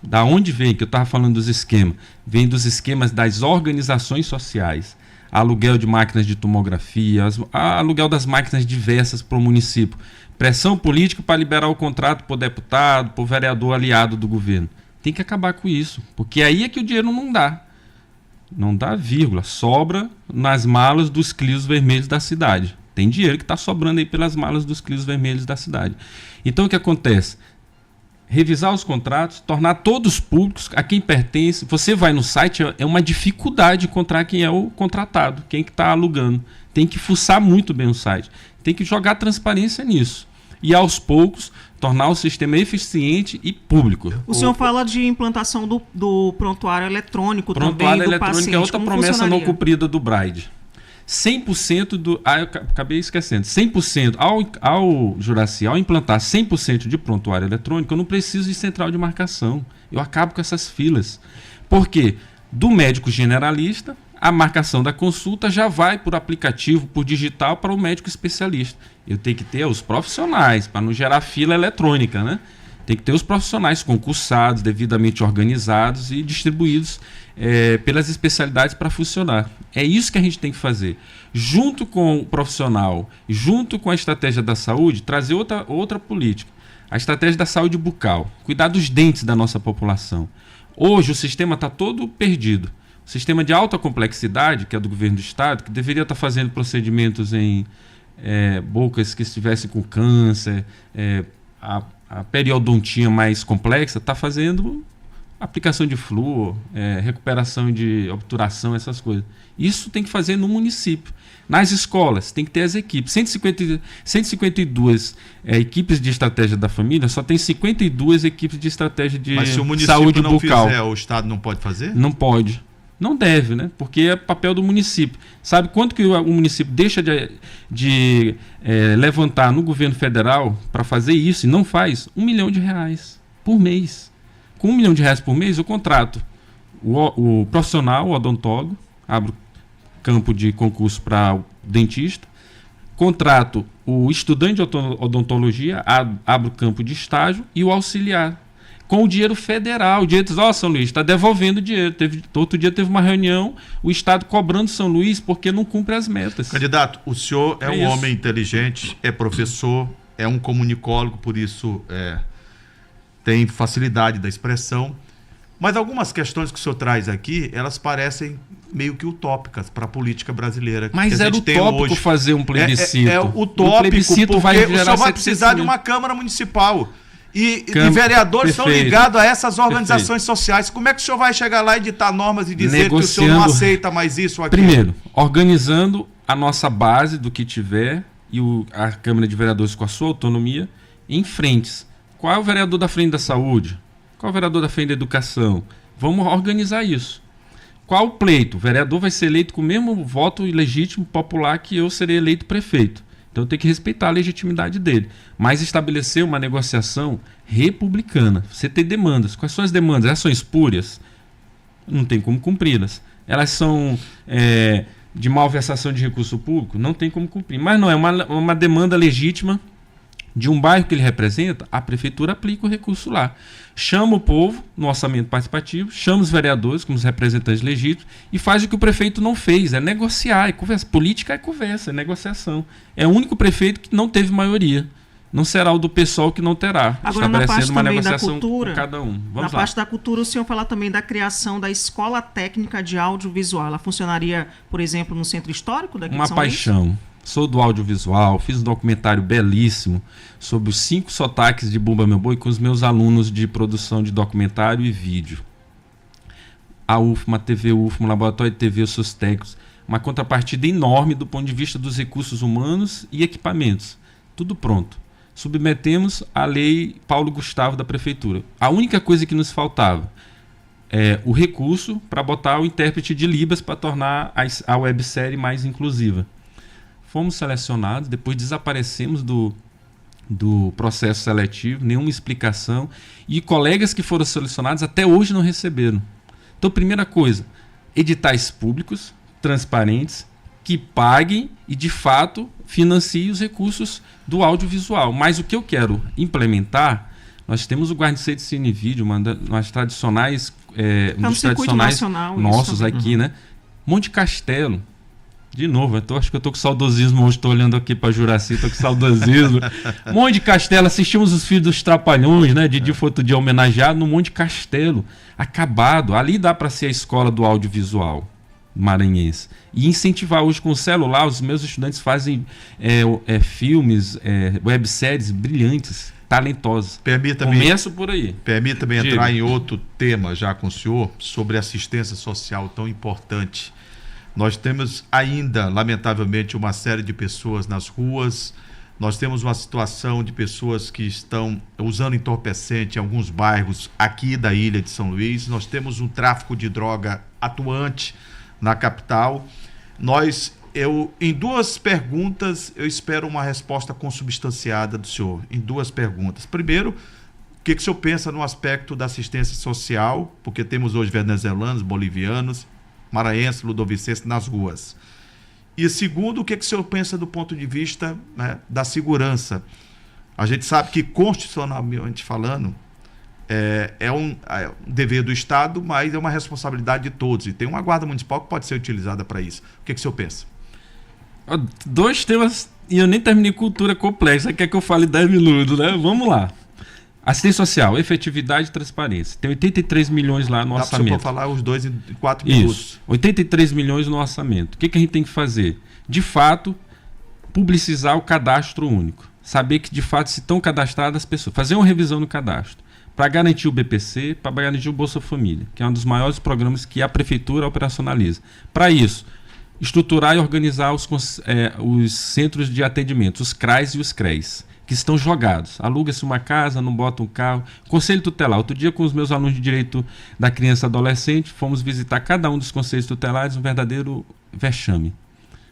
Da onde vem, que eu estava falando dos esquemas? Vem dos esquemas das organizações sociais. Aluguel de máquinas de tomografia, aluguel das máquinas diversas para o município. Pressão política para liberar o contrato para o deputado, para o vereador aliado do governo. Tem que acabar com isso, porque aí é que o dinheiro não dá. Não dá vírgula, sobra nas malas dos Clios vermelhos da cidade. Tem dinheiro que está sobrando aí pelas malas dos Clios vermelhos da cidade. Então o que acontece? Revisar os contratos, tornar todos públicos, a quem pertence. Você vai no site, é uma dificuldade encontrar quem é o contratado, quem que está alugando. Tem que fuçar muito bem o site. Tem que jogar transparência nisso. E aos poucos, tornar o sistema eficiente e público. O senhor fala de implantação do prontuário eletrônico também do paciente. Prontuário eletrônico é outra promessa não cumprida do Braide. 100% do... eu acabei esquecendo. 100% ao Juraci, ao implantar 100% de prontuário eletrônico, eu não preciso de central de marcação. Eu acabo com essas filas. Por quê? Do médico generalista, a marcação da consulta já vai por aplicativo, por digital, para o médico especialista. Eu tenho que ter os profissionais, para não gerar fila eletrônica, né? Tem que ter os profissionais concursados, devidamente organizados e distribuídos pelas especialidades para funcionar. É isso que a gente tem que fazer. Junto com o profissional, junto com a estratégia da saúde, trazer outra política. A estratégia da saúde bucal, cuidar dos dentes da nossa população. Hoje o sistema está todo perdido. O sistema de alta complexidade, que é do governo do estado, que deveria estar fazendo procedimentos em bocas que estivessem com câncer, a periodontia mais complexa, está fazendo aplicação de flúor, recuperação de obturação, essas coisas. Isso tem que fazer no município. Nas escolas, tem que ter as equipes. 152 equipes de estratégia da família, só tem 52 equipes de estratégia de saúde bucal. Mas se o município não fizer, o Estado não pode fazer? Não pode. Não deve, né? Porque é papel do município. Sabe quanto que o município deixa de levantar no governo federal para fazer isso e não faz? R$1 milhão por mês. Com R$1 milhão por mês, eu contrato o profissional, o odontólogo, abro campo de concurso para o dentista, contrato o estudante de odontologia, abro campo de estágio e o auxiliar. com o dinheiro federal. O dinheiro diz, São Luís está devolvendo o dinheiro. Outro dia teve uma reunião, o Estado cobrando São Luís porque não cumpre as metas. Candidato, o senhor é um homem inteligente, é professor, é um comunicólogo, por isso tem facilidade da expressão. Mas algumas questões que o senhor traz aqui, elas parecem meio que utópicas para a política brasileira. Mas era utópico fazer um plebiscito. É utópico, plebiscito porque vai o senhor vai precisar de uma Câmara Municipal. E vereadores estão ligados a essas organizações sociais. Como é que o senhor vai chegar lá e ditar normas e dizer que o senhor não aceita mais isso ou aquilo? Primeiro, organizando a nossa base do que tiver e a Câmara de Vereadores com a sua autonomia em frentes. Qual é o vereador da frente da saúde? Qual é o vereador da frente da educação? Vamos organizar isso. Qual o pleito? O vereador vai ser eleito com o mesmo voto legítimo popular que eu serei eleito prefeito. Então tem que respeitar a legitimidade dele. Mas estabelecer uma negociação republicana. Você tem demandas. Quais são as demandas? Elas são espúrias? Não tem como cumpri-las. Elas são de malversação de recurso público? Não tem como cumprir. Mas não, é uma demanda legítima de um bairro que ele representa, a prefeitura aplica o recurso lá. Chama o povo no orçamento participativo, chama os vereadores como os representantes legítimos e faz o que o prefeito não fez, é negociar, é conversa. Política é conversa, é negociação. É o único prefeito que não teve maioria. Não será o do PSOL que não terá. Agora, na parte uma também da negociação cultura, com cada um. Vamos na parte da cultura, o senhor fala também da criação da Escola Técnica de Audiovisual. Ela funcionaria, por exemplo, no Centro Histórico daqui de São Luís? Paixão. Sou do audiovisual, fiz um documentário belíssimo sobre os 5 sotaques de Bumba Meu Boi com os meus alunos de produção de documentário e vídeo. A UFMA, a TV UFMA, o Laboratório de TV, os seus técnicos. Uma contrapartida enorme do ponto de vista dos recursos humanos e equipamentos. Tudo pronto. Submetemos a lei Paulo Gustavo da Prefeitura. A única coisa que nos faltava é o recurso para botar o intérprete de Libras para tornar a websérie mais inclusiva. Fomos selecionados, depois desaparecemos do processo seletivo, nenhuma explicação, e colegas que foram selecionados até hoje não receberam. Então, primeira coisa, editais públicos, transparentes, que paguem e, de fato, financiem os recursos do audiovisual. Mas o que eu quero implementar, nós temos o Guarda-Cê de Cine e Vídeo, um dos tradicionais, nossos aqui, né? Monte Castelo. De novo, acho que eu estou com saudosismo hoje, estou olhando aqui para Juraci, estou com saudosismo. Monte Castelo, assistimos os Filhos dos Trapalhões, né? Didi foi outro dia homenageado no Monte Castelo, acabado. Ali dá para ser a escola do audiovisual maranhense. E incentivar hoje com o celular, os meus estudantes fazem filmes, webséries brilhantes, talentosas. Começo por aí. Permita-me entrar em outro tema já com o senhor, sobre assistência social tão importante. Nós temos ainda, lamentavelmente, uma série de pessoas nas ruas. Nós temos uma situação de pessoas que estão usando entorpecente em alguns bairros aqui da ilha de São Luís. Nós temos um tráfico de droga atuante na capital. Em 2 perguntas, eu espero uma resposta consubstanciada do senhor. Em 2 perguntas. Primeiro, o que o senhor pensa no aspecto da assistência social? Porque temos hoje venezuelanos, bolivianos, maranhenses, ludovicenses nas ruas. E segundo, o que o senhor pensa do ponto de vista, né, da segurança? A gente sabe que, constitucionalmente falando, é um dever do Estado, mas é uma responsabilidade de todos. E tem uma guarda municipal que pode ser utilizada para isso. O que o senhor pensa? 2 temas, e eu nem terminei cultura complexa, quer que eu fale 10 minutos, né? Vamos lá. Assistência social, efetividade e transparência. Tem 83 milhões lá no orçamento. Dá para falar os 2 em 4 minutos. Isso, 83 milhões no orçamento. O que a gente tem que fazer? De fato, publicizar o cadastro único. Saber que, de fato, se estão cadastradas as pessoas. Fazer uma revisão no cadastro. Para garantir o BPC, para garantir o Bolsa Família, que é um dos maiores programas que a Prefeitura operacionaliza. Para isso, estruturar e organizar os centros de atendimento, os CRAs e os CREs, que estão jogados. Aluga-se uma casa, não bota um carro. Conselho tutelar. Outro dia, com os meus alunos de direito da criança e adolescente, fomos visitar cada um dos conselhos tutelares, um verdadeiro vexame.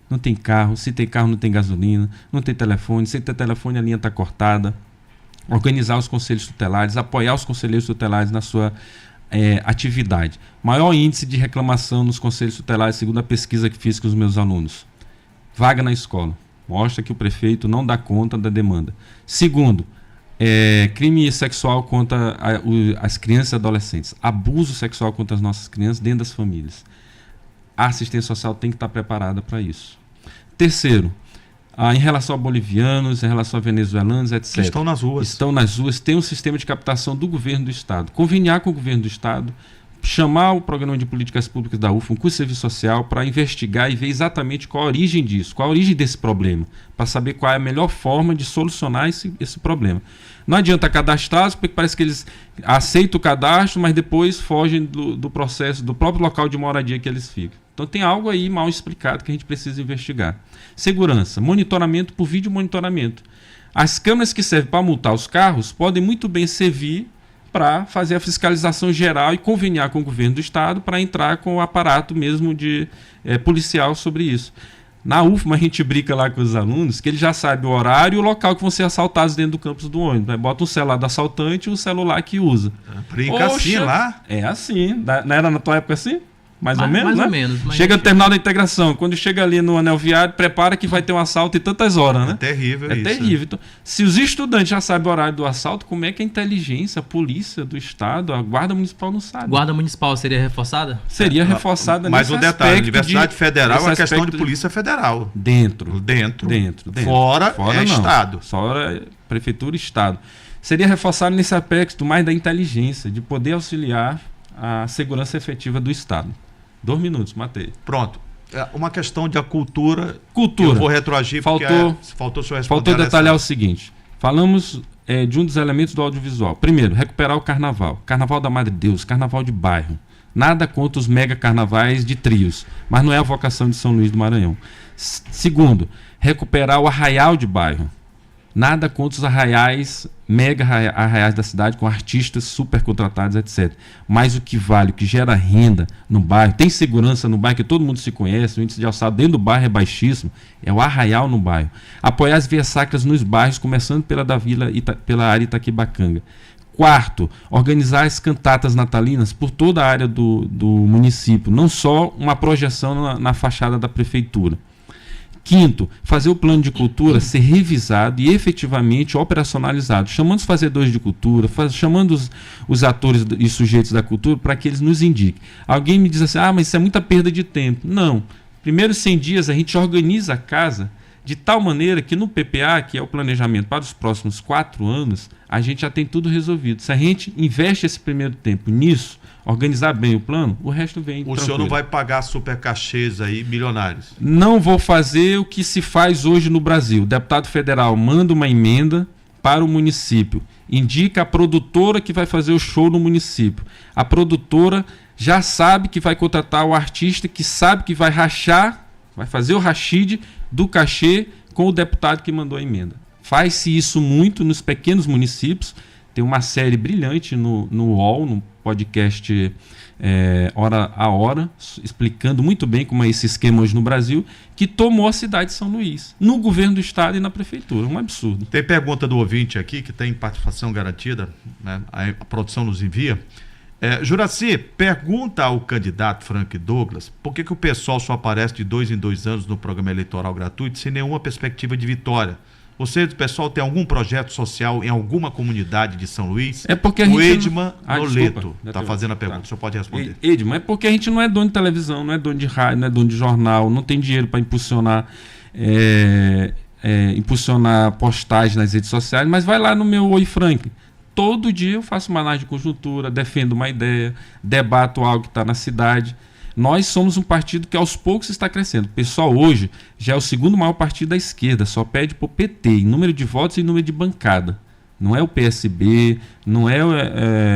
Não tem carro, se tem carro não tem gasolina, não tem telefone, se tem telefone a linha está cortada. Organizar os conselhos tutelares, apoiar os conselheiros tutelares na sua atividade. Maior índice de reclamação nos conselhos tutelares, segundo a pesquisa que fiz com os meus alunos. Vaga na escola. Mostra que o prefeito não dá conta da demanda. Segundo, crime sexual contra as crianças e adolescentes, abuso sexual contra as nossas crianças dentro das famílias. A assistência social tem que estar preparada para isso. Terceiro, em relação a bolivianos, em relação a venezuelanos, etc. Que estão nas ruas. Estão nas ruas, tem um sistema de captação do governo do Estado. Conveniar com o governo do Estado, chamar o Programa de Políticas Públicas da UFA, um curso de serviço social, para investigar e ver exatamente qual a origem disso, qual a origem desse problema, para saber qual é a melhor forma de solucionar esse problema. Não adianta cadastrá-los, porque parece que eles aceitam o cadastro, mas depois fogem do processo, do próprio local de moradia que eles ficam. Então tem algo aí mal explicado que a gente precisa investigar. Segurança, monitoramento por vídeo monitoramento. As câmeras que servem para multar os carros podem muito bem servir para fazer a fiscalização geral e conveniar com o governo do Estado para entrar com o aparato mesmo de policial sobre isso. Na UFMA a gente brinca lá com os alunos que ele já sabe o horário e o local que vão ser assaltados dentro do campus do ônibus. Bota um celular do assaltante e o celular que usa. Brinca assim lá? É assim. Não era na tua época assim? Mais ou menos, mais né? ou menos. Chega no terminal da integração. Quando chega ali no anel viário, prepara que vai ter um assalto em tantas horas, né? É terrível isso. É terrível. Então, se os estudantes já sabem o horário do assalto, como é que a inteligência, a polícia do Estado, a Guarda Municipal não sabe? Guarda Municipal seria reforçada? Seria reforçada mas nesse o detalhe, a aspecto Universidade Federal é uma questão de de Polícia Federal. Dentro. Fora é não. Estado. Fora é Prefeitura e Estado. Seria reforçado nesse aspecto mais da inteligência, de poder auxiliar a segurança efetiva do Estado. 2 minutos, matei. Pronto. Uma questão de cultura. Cultura. Eu vou retroagir porque faltou seu responder. Faltou detalhar o seguinte. Falamos de um dos elementos do audiovisual. Primeiro, recuperar o carnaval. Carnaval da Madre Deus, carnaval de bairro. Nada contra os mega carnavais de trios, mas não é a vocação de São Luís do Maranhão. Segundo, recuperar o arraial de bairro. Nada contra os arraiais, mega arraiais da cidade, com artistas super contratados, etc. Mas o que vale, o que gera renda no bairro, tem segurança no bairro, que todo mundo se conhece, o índice de alçado dentro do bairro é baixíssimo, é o arraial no bairro. Apoiar as vias sacras nos bairros, começando pela da Vila, pela área Itaquibacanga. Quarto, organizar as cantatas natalinas por toda a área do município, não só uma projeção na fachada da prefeitura. Quinto, fazer o plano de cultura ser revisado e efetivamente operacionalizado, chamando os fazedores de cultura, chamando os atores e sujeitos da cultura para que eles nos indiquem. Alguém me diz assim, mas isso é muita perda de tempo. Não. Primeiros 100 dias a gente organiza a casa de tal maneira que no PPA, que é o planejamento para os próximos 4 anos, a gente já tem tudo resolvido. Se a gente investe esse primeiro tempo nisso, organizar bem o plano, o resto vem tranquilo. O senhor não vai pagar super cachês aí, milionários? Não vou fazer o que se faz hoje no Brasil. O deputado federal manda uma emenda para o município, indica a produtora que vai fazer o show no município. A produtora já sabe que vai contratar o artista, que sabe que vai rachar, vai fazer o rachide do cachê com o deputado que mandou a emenda. Faz-se isso muito nos pequenos municípios. Tem uma série brilhante no UOL, no podcast Hora a Hora, explicando muito bem como é esse esquema hoje no Brasil, que tomou a cidade de São Luís, no governo do Estado e na prefeitura. Um absurdo. Tem pergunta do ouvinte aqui, que tem participação garantida, né? A produção nos envia. Juraci, pergunta ao candidato Frank Douglas por que o PSOL só aparece de 2 em 2 anos no programa eleitoral gratuito sem nenhuma perspectiva de vitória. Vocês, pessoal, tem algum projeto social em alguma comunidade de São Luís? É porque o Edman Noleto está desculpa, fazendo a pergunta, o senhor pode responder. Edman, é porque a gente não é dono de televisão, não é dono de rádio, não é dono de jornal, não tem dinheiro para impulsionar postagens nas redes sociais, mas vai lá no meu Oi Frank. Todo dia eu faço uma análise de conjuntura, defendo uma ideia, debato algo que está na cidade. Nós somos um partido que aos poucos está crescendo. O PSOL hoje já é o segundo maior partido da esquerda, só pede para o PT em número de votos e número de bancada. Não é o PSB, não é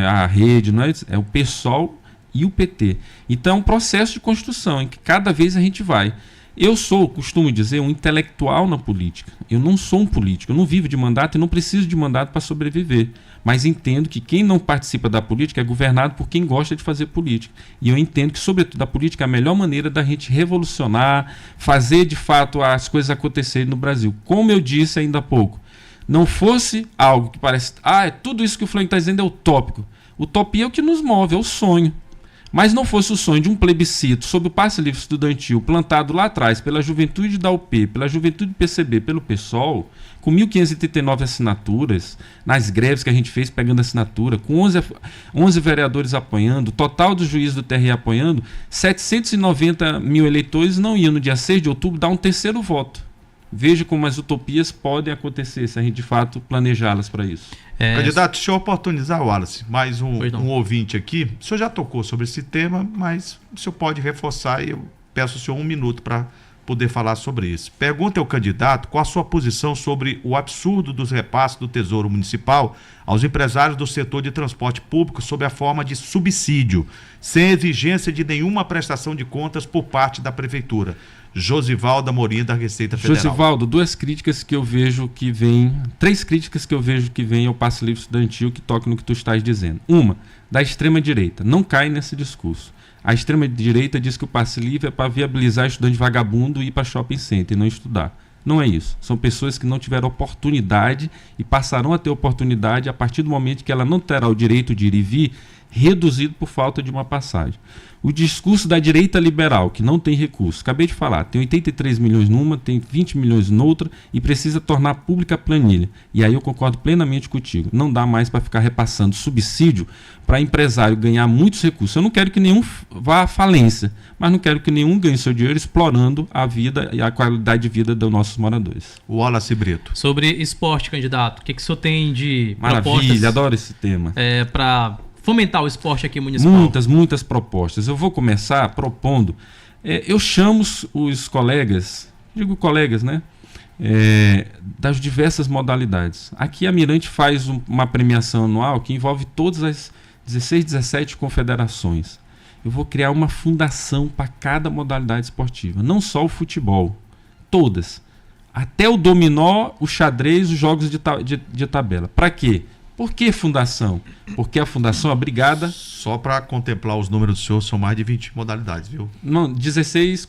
a Rede, não é o PSOL e o PT. Então é um processo de construção em que cada vez a gente vai. Eu costumo dizer, um intelectual na política. Eu não sou um político, eu não vivo de mandato e não preciso de mandato para sobreviver. Mas entendo que quem não participa da política é governado por quem gosta de fazer política. E eu entendo que, sobretudo, a política é a melhor maneira da gente revolucionar, fazer de fato as coisas acontecerem no Brasil. Como eu disse ainda há pouco, não fosse algo que parece, tudo isso que o Frank está dizendo é utópico. Utopia é o que nos move, é o sonho. Mas não fosse o sonho de um plebiscito sobre o passe livre estudantil plantado lá atrás pela juventude da UP, pela juventude do PCB, pelo PSOL, com 1.539 assinaturas, nas greves que a gente fez pegando assinatura, com 11 vereadores apoiando, total do juiz do TRE apoiando, 790 mil eleitores não iam no dia 6 de outubro dar um terceiro voto. Veja como as utopias podem acontecer se a gente de fato planejá-las para isso. Candidato, deixa eu oportunizar, Wallace, mais um ouvinte aqui. O senhor já tocou sobre esse tema, mas o senhor pode reforçar e eu peço ao senhor 1 minuto para poder falar sobre isso. Pergunta ao candidato qual a sua posição sobre o absurdo dos repasses do Tesouro Municipal aos empresários do setor de transporte público sob a forma de subsídio, sem exigência de nenhuma prestação de contas por parte da Prefeitura. Josivaldo Amorim, da Receita Federal. Josivaldo, 2 críticas que eu vejo que vêm, 3 críticas que eu vejo que vêm ao passe livre estudantil que toca no que tu estás dizendo. Uma, da extrema-direita, não cai nesse discurso. A extrema-direita diz que o passe livre é para viabilizar estudante vagabundo ir para shopping center e não estudar. Não é isso. São pessoas que não tiveram oportunidade e passarão a ter oportunidade a partir do momento que ela não terá o direito de ir e vir, reduzido por falta de uma passagem. O discurso da direita liberal, que não tem recursos, acabei de falar, tem 83 milhões numa, tem 20 milhões noutra e precisa tornar pública a planilha. E aí eu concordo plenamente contigo. Não dá mais para ficar repassando subsídio para empresário ganhar muitos recursos. Eu não quero que nenhum vá à falência, mas não quero que nenhum ganhe seu dinheiro explorando a vida e a qualidade de vida dos nossos moradores. O Wallace Brito. Sobre esporte, candidato, o que o senhor tem de Maravilha, adoro esse tema. Para fomentar o esporte aqui municipal? Muitas propostas. Eu vou começar propondo. Eu chamo os colegas, digo colegas, né? Das diversas modalidades. Aqui a Mirante faz uma premiação anual que envolve todas as 16, 17 confederações. Eu vou criar uma fundação para cada modalidade esportiva. Não só o futebol. Todas. Até o dominó, o xadrez, os jogos de tabela. Para quê? Por que fundação? Porque a fundação é obrigada... Só para contemplar os números do senhor, são mais de 20 modalidades, viu? Não, 16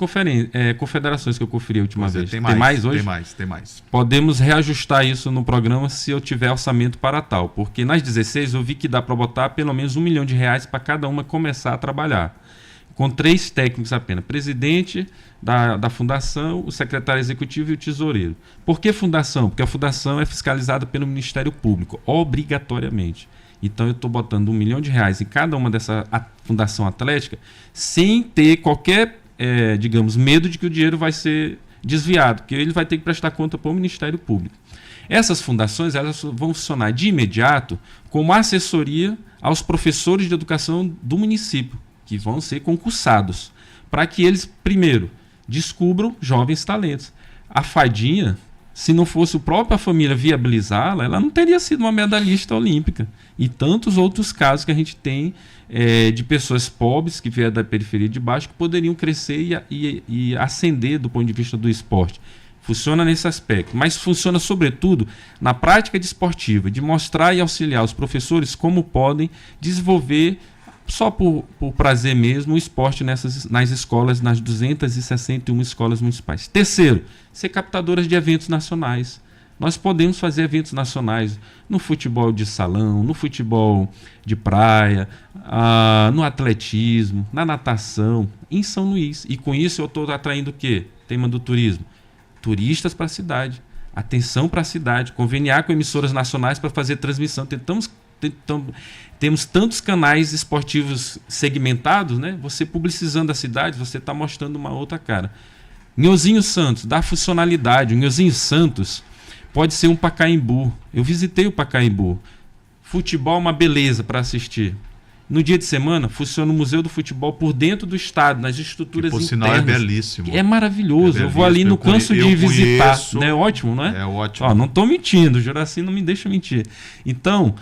confederações que eu conferi a última vez. Tem mais hoje? Tem mais. Podemos reajustar isso no programa se eu tiver orçamento para tal. Porque nas 16 eu vi que dá para botar pelo menos R$1 milhão para cada uma começar a trabalhar. Com 3 técnicos apenas, presidente da fundação, o secretário executivo e o tesoureiro. Por que fundação? Porque a fundação é fiscalizada pelo Ministério Público, obrigatoriamente. Então eu estou botando R$1 milhão em cada uma dessa fundação atlética, sem ter qualquer, medo de que o dinheiro vai ser desviado, porque ele vai ter que prestar conta para o Ministério Público. Essas fundações elas vão funcionar de imediato como assessoria aos professores de educação do município, que vão ser concursados, para que eles, primeiro, descubram jovens talentos. A fadinha, se não fosse a própria família viabilizá-la, ela não teria sido uma medalhista olímpica. E tantos outros casos que a gente tem de pessoas pobres que vieram da periferia de baixo que poderiam crescer e ascender do ponto de vista do esporte. Funciona nesse aspecto, mas funciona sobretudo na prática desportiva, de mostrar e auxiliar os professores como podem desenvolver só por prazer mesmo, o esporte nas escolas, nas 261 escolas municipais. Terceiro, ser captadoras de eventos nacionais. Nós podemos fazer eventos nacionais no futebol de salão, no futebol de praia, no atletismo, na natação, em São Luís. E com isso eu estou atraindo o quê? Tema do turismo. Turistas para a cidade. Atenção para a cidade. Conveniar com emissoras nacionais para fazer transmissão. Temos tantos canais esportivos segmentados, né? Você publicizando a cidade, você está mostrando uma outra cara. Nhozinho Santos, dá funcionalidade. O Nhozinho Santos pode ser um Pacaembu. Eu visitei o Pacaembu. Futebol é uma beleza para assistir. No dia de semana, funciona o Museu do Futebol por dentro do estádio, nas estruturas internas. Por sinal, é belíssimo. É maravilhoso. Eu vou ali, não canso de visitar. Não é ótimo, não é? É ótimo. Não estou mentindo, o Juraci não me deixa mentir. Então,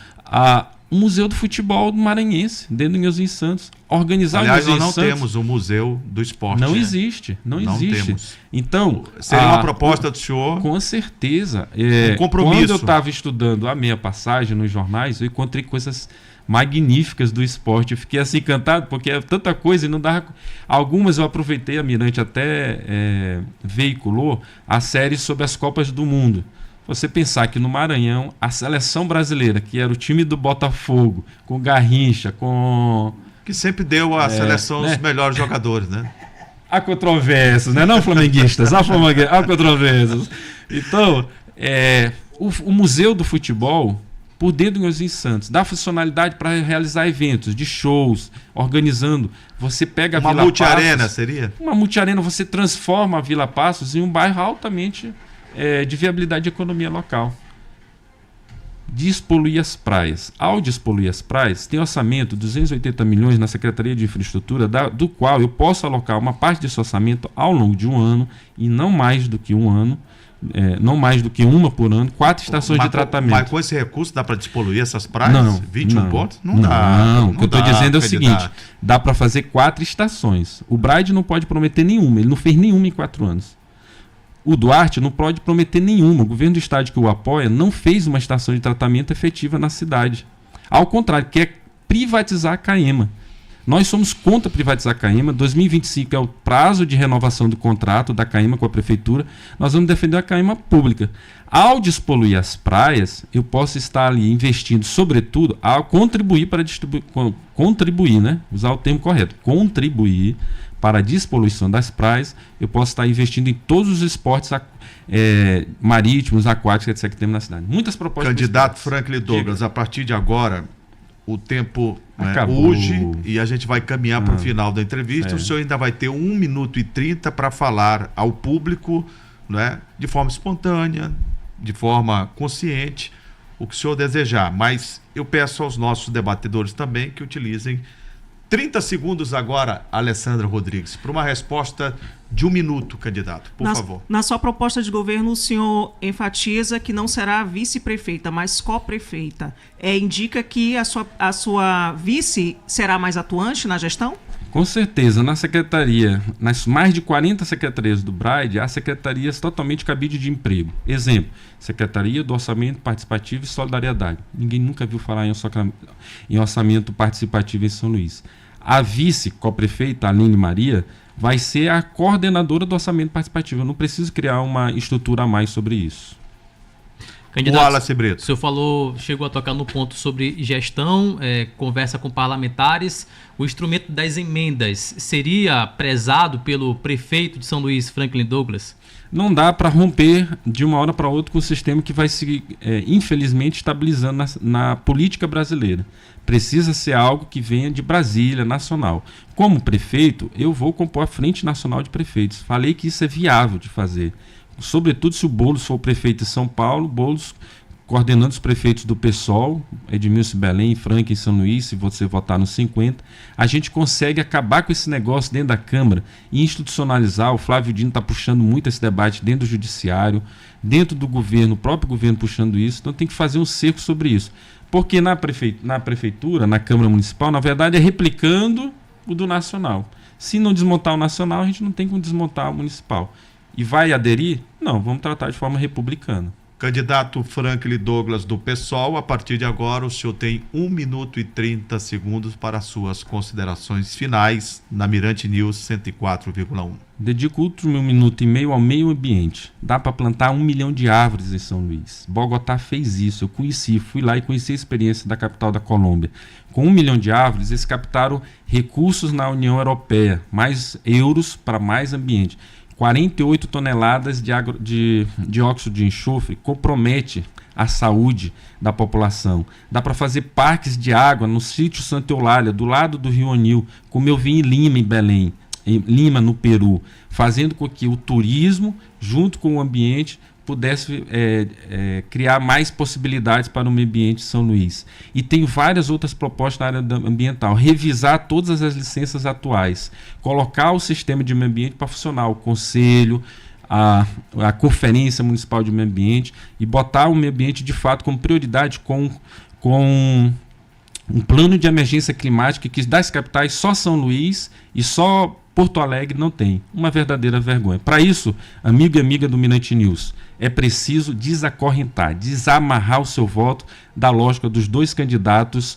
o Museu do Futebol do Maranhense, dentro do Nhozinho Santos. Organizar Aliás, o Nhozinho nós não Santos, temos o Museu do Esporte. Não existe. Não existe. Temos. Então, seria uma proposta do senhor? Com certeza. Um compromisso. Quando eu estava estudando a minha passagem nos jornais, eu encontrei coisas magníficas do esporte. Eu fiquei assim encantado, porque é tanta coisa e não dava. Algumas eu aproveitei, a Mirante até veiculou a série sobre as Copas do Mundo. Você pensar que no Maranhão, a seleção brasileira, que era o time do Botafogo, com Garrincha, com Que sempre deu à seleção os melhores jogadores, né? Há controvérsias, né? Não flamenguistas, há controvérsias. Então, o Museu do Futebol, por dentro do Nhozinho Santos, dá funcionalidade para realizar eventos de shows, organizando. Você pega a Vila Passos... Uma multiarena seria? Uma multiarena, você transforma a Vila Passos em um bairro altamente de viabilidade de economia local. Despoluir as praias. Ao despoluir as praias, tem orçamento de 280 milhões na Secretaria de Infraestrutura, do qual eu posso alocar uma parte desse orçamento ao longo de um ano, e não mais do que um ano, não mais do que uma por ano, 4 estações de tratamento. Mas com esse recurso dá para despoluir essas praias? Não, 21 pontos? Não dá. Não, o que eu estou dizendo é o seguinte, dá para fazer 4 estações. O Braide não pode prometer nenhuma, ele não fez nenhuma em 4 anos. O Duarte não pode prometer nenhuma. O governo do estado que o apoia não fez uma estação de tratamento efetiva na cidade. Ao contrário, quer privatizar a Caema. Nós somos contra privatizar a Caema. 2025 é o prazo de renovação do contrato da Caema com a prefeitura. Nós vamos defender a Caema pública. Ao despoluir as praias, eu posso estar ali investindo, sobretudo, a contribuir para contribuir, né? Usar o termo correto. Contribuir para a despoluição das praias. Eu posso estar investindo em todos os esportes marítimos, aquáticos, etc. que temos na cidade. Muitas propostas. Candidato Franklin Douglas, a partir de agora, o tempo urge e a gente vai caminhar para o final da entrevista. O senhor ainda vai ter 1 minuto e 30 para falar ao público, né, de forma espontânea, de forma consciente, o que o senhor desejar. Mas eu peço aos nossos debatedores também que utilizem 30 segundos agora, Alessandra Rodrigues, para uma resposta de 1 minuto, candidato, por favor. Na sua proposta de governo, o senhor enfatiza que não será vice-prefeita, mas co-prefeita. Indica que a sua vice será mais atuante na gestão? Com certeza. Na secretaria, nas mais de 40 secretarias do Braide, há secretarias totalmente cabide de emprego. Exemplo, Secretaria do Orçamento Participativo e Solidariedade. Ninguém nunca viu falar em orçamento participativo em São Luís. A vice co-prefeita, Aline Maria, vai ser a coordenadora do orçamento participativo. Eu não preciso criar uma estrutura a mais sobre isso. Candidato, o senhor chegou a tocar no ponto sobre gestão, conversa com parlamentares. O instrumento das emendas seria prezado pelo prefeito de São Luís, Franklin Douglas? Não dá para romper de uma hora para outra com o sistema que vai se, infelizmente, estabilizando na política brasileira. Precisa ser algo que venha de Brasília, nacional. Como prefeito, eu vou compor a Frente Nacional de Prefeitos. Falei que isso é viável de fazer. Sobretudo se o Boulos for o prefeito de São Paulo, Boulos coordenando os prefeitos do PSOL, Edmilson Belém, Franca em São Luís, se você votar nos 50, a gente consegue acabar com esse negócio dentro da Câmara e institucionalizar. O Flávio Dino está puxando muito esse debate dentro do Judiciário, dentro do governo, o próprio governo puxando isso, então tem que fazer um cerco sobre isso. Porque na prefeitura, na Câmara Municipal, na verdade é replicando o do Nacional. Se não desmontar o Nacional, a gente não tem como desmontar o Municipal. E vai aderir? Não, vamos tratar de forma republicana. Candidato Franklin Douglas do PSOL, a partir de agora o senhor tem 1 minuto e 30 segundos para as suas considerações finais na Mirante News 104,1. Dedico outro 1 minuto e meio ao meio ambiente. Dá para plantar 1 milhão de árvores em São Luís. Bogotá fez isso, eu fui lá e conheci a experiência da capital da Colômbia. Com 1 milhão de árvores, eles captaram recursos na União Europeia, mais euros para mais ambiente. 48 toneladas de dióxido de enxofre compromete a saúde da população. Dá para fazer parques de água no sítio Santa Eulália, do lado do Rio Anil, como eu vi em Lima, em Belém, em Lima, no Peru, fazendo com que o turismo, junto com o ambiente, pudesse criar mais possibilidades para o meio ambiente de São Luís. E tem várias outras propostas na área ambiental. Revisar todas as licenças atuais. Colocar o sistema de meio ambiente para funcionar. O conselho, a Conferência Municipal de Meio Ambiente. E botar o meio ambiente, de fato, como prioridade com um plano de emergência climática que das capitais só São Luís e só Porto Alegre não tem. Uma verdadeira vergonha. Para isso, amigo e amiga do Mirante News, é preciso desacorrentar, desamarrar o seu voto da lógica dos dois candidatos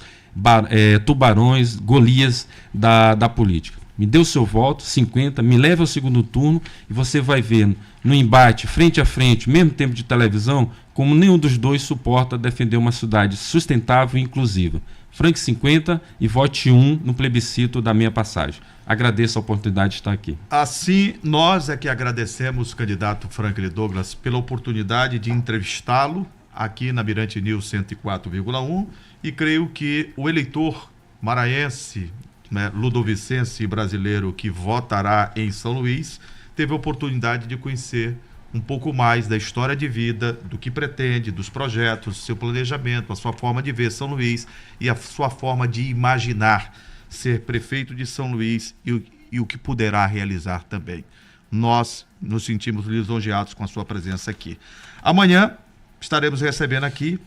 tubarões, Golias da política. Me dê o seu voto, 50, me leve ao segundo turno e você vai ver no embate, frente a frente, mesmo tempo de televisão, como nenhum dos dois suporta defender uma cidade sustentável e inclusiva. Frank 50 e vote 1 no plebiscito da minha passagem. Agradeço a oportunidade de estar aqui. Assim, nós é que agradecemos, candidato Franklin Douglas, pela oportunidade de entrevistá-lo aqui na Mirante News 104,1 e creio que o eleitor maranhense, né, ludovicense e brasileiro que votará em São Luís teve a oportunidade de conhecer um pouco mais da história de vida, do que pretende, dos projetos, seu planejamento, a sua forma de ver São Luís e a sua forma de imaginar ser prefeito de São Luís e o que poderá realizar também. Nós nos sentimos lisonjeados com a sua presença aqui. Amanhã estaremos recebendo aqui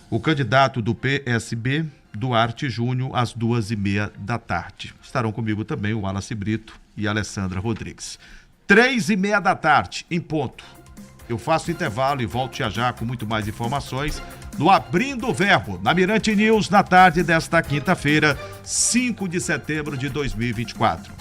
o candidato do PSB, Duarte Júnior, às 2h30 da tarde. Estarão comigo também o Wallace Brito e a Alessandra Rodrigues. 3h30 da tarde, em ponto. Eu faço intervalo e volto já com muito mais informações no Abrindo o Verbo, na Mirante News, na tarde desta quinta-feira, 5 de setembro de 2024.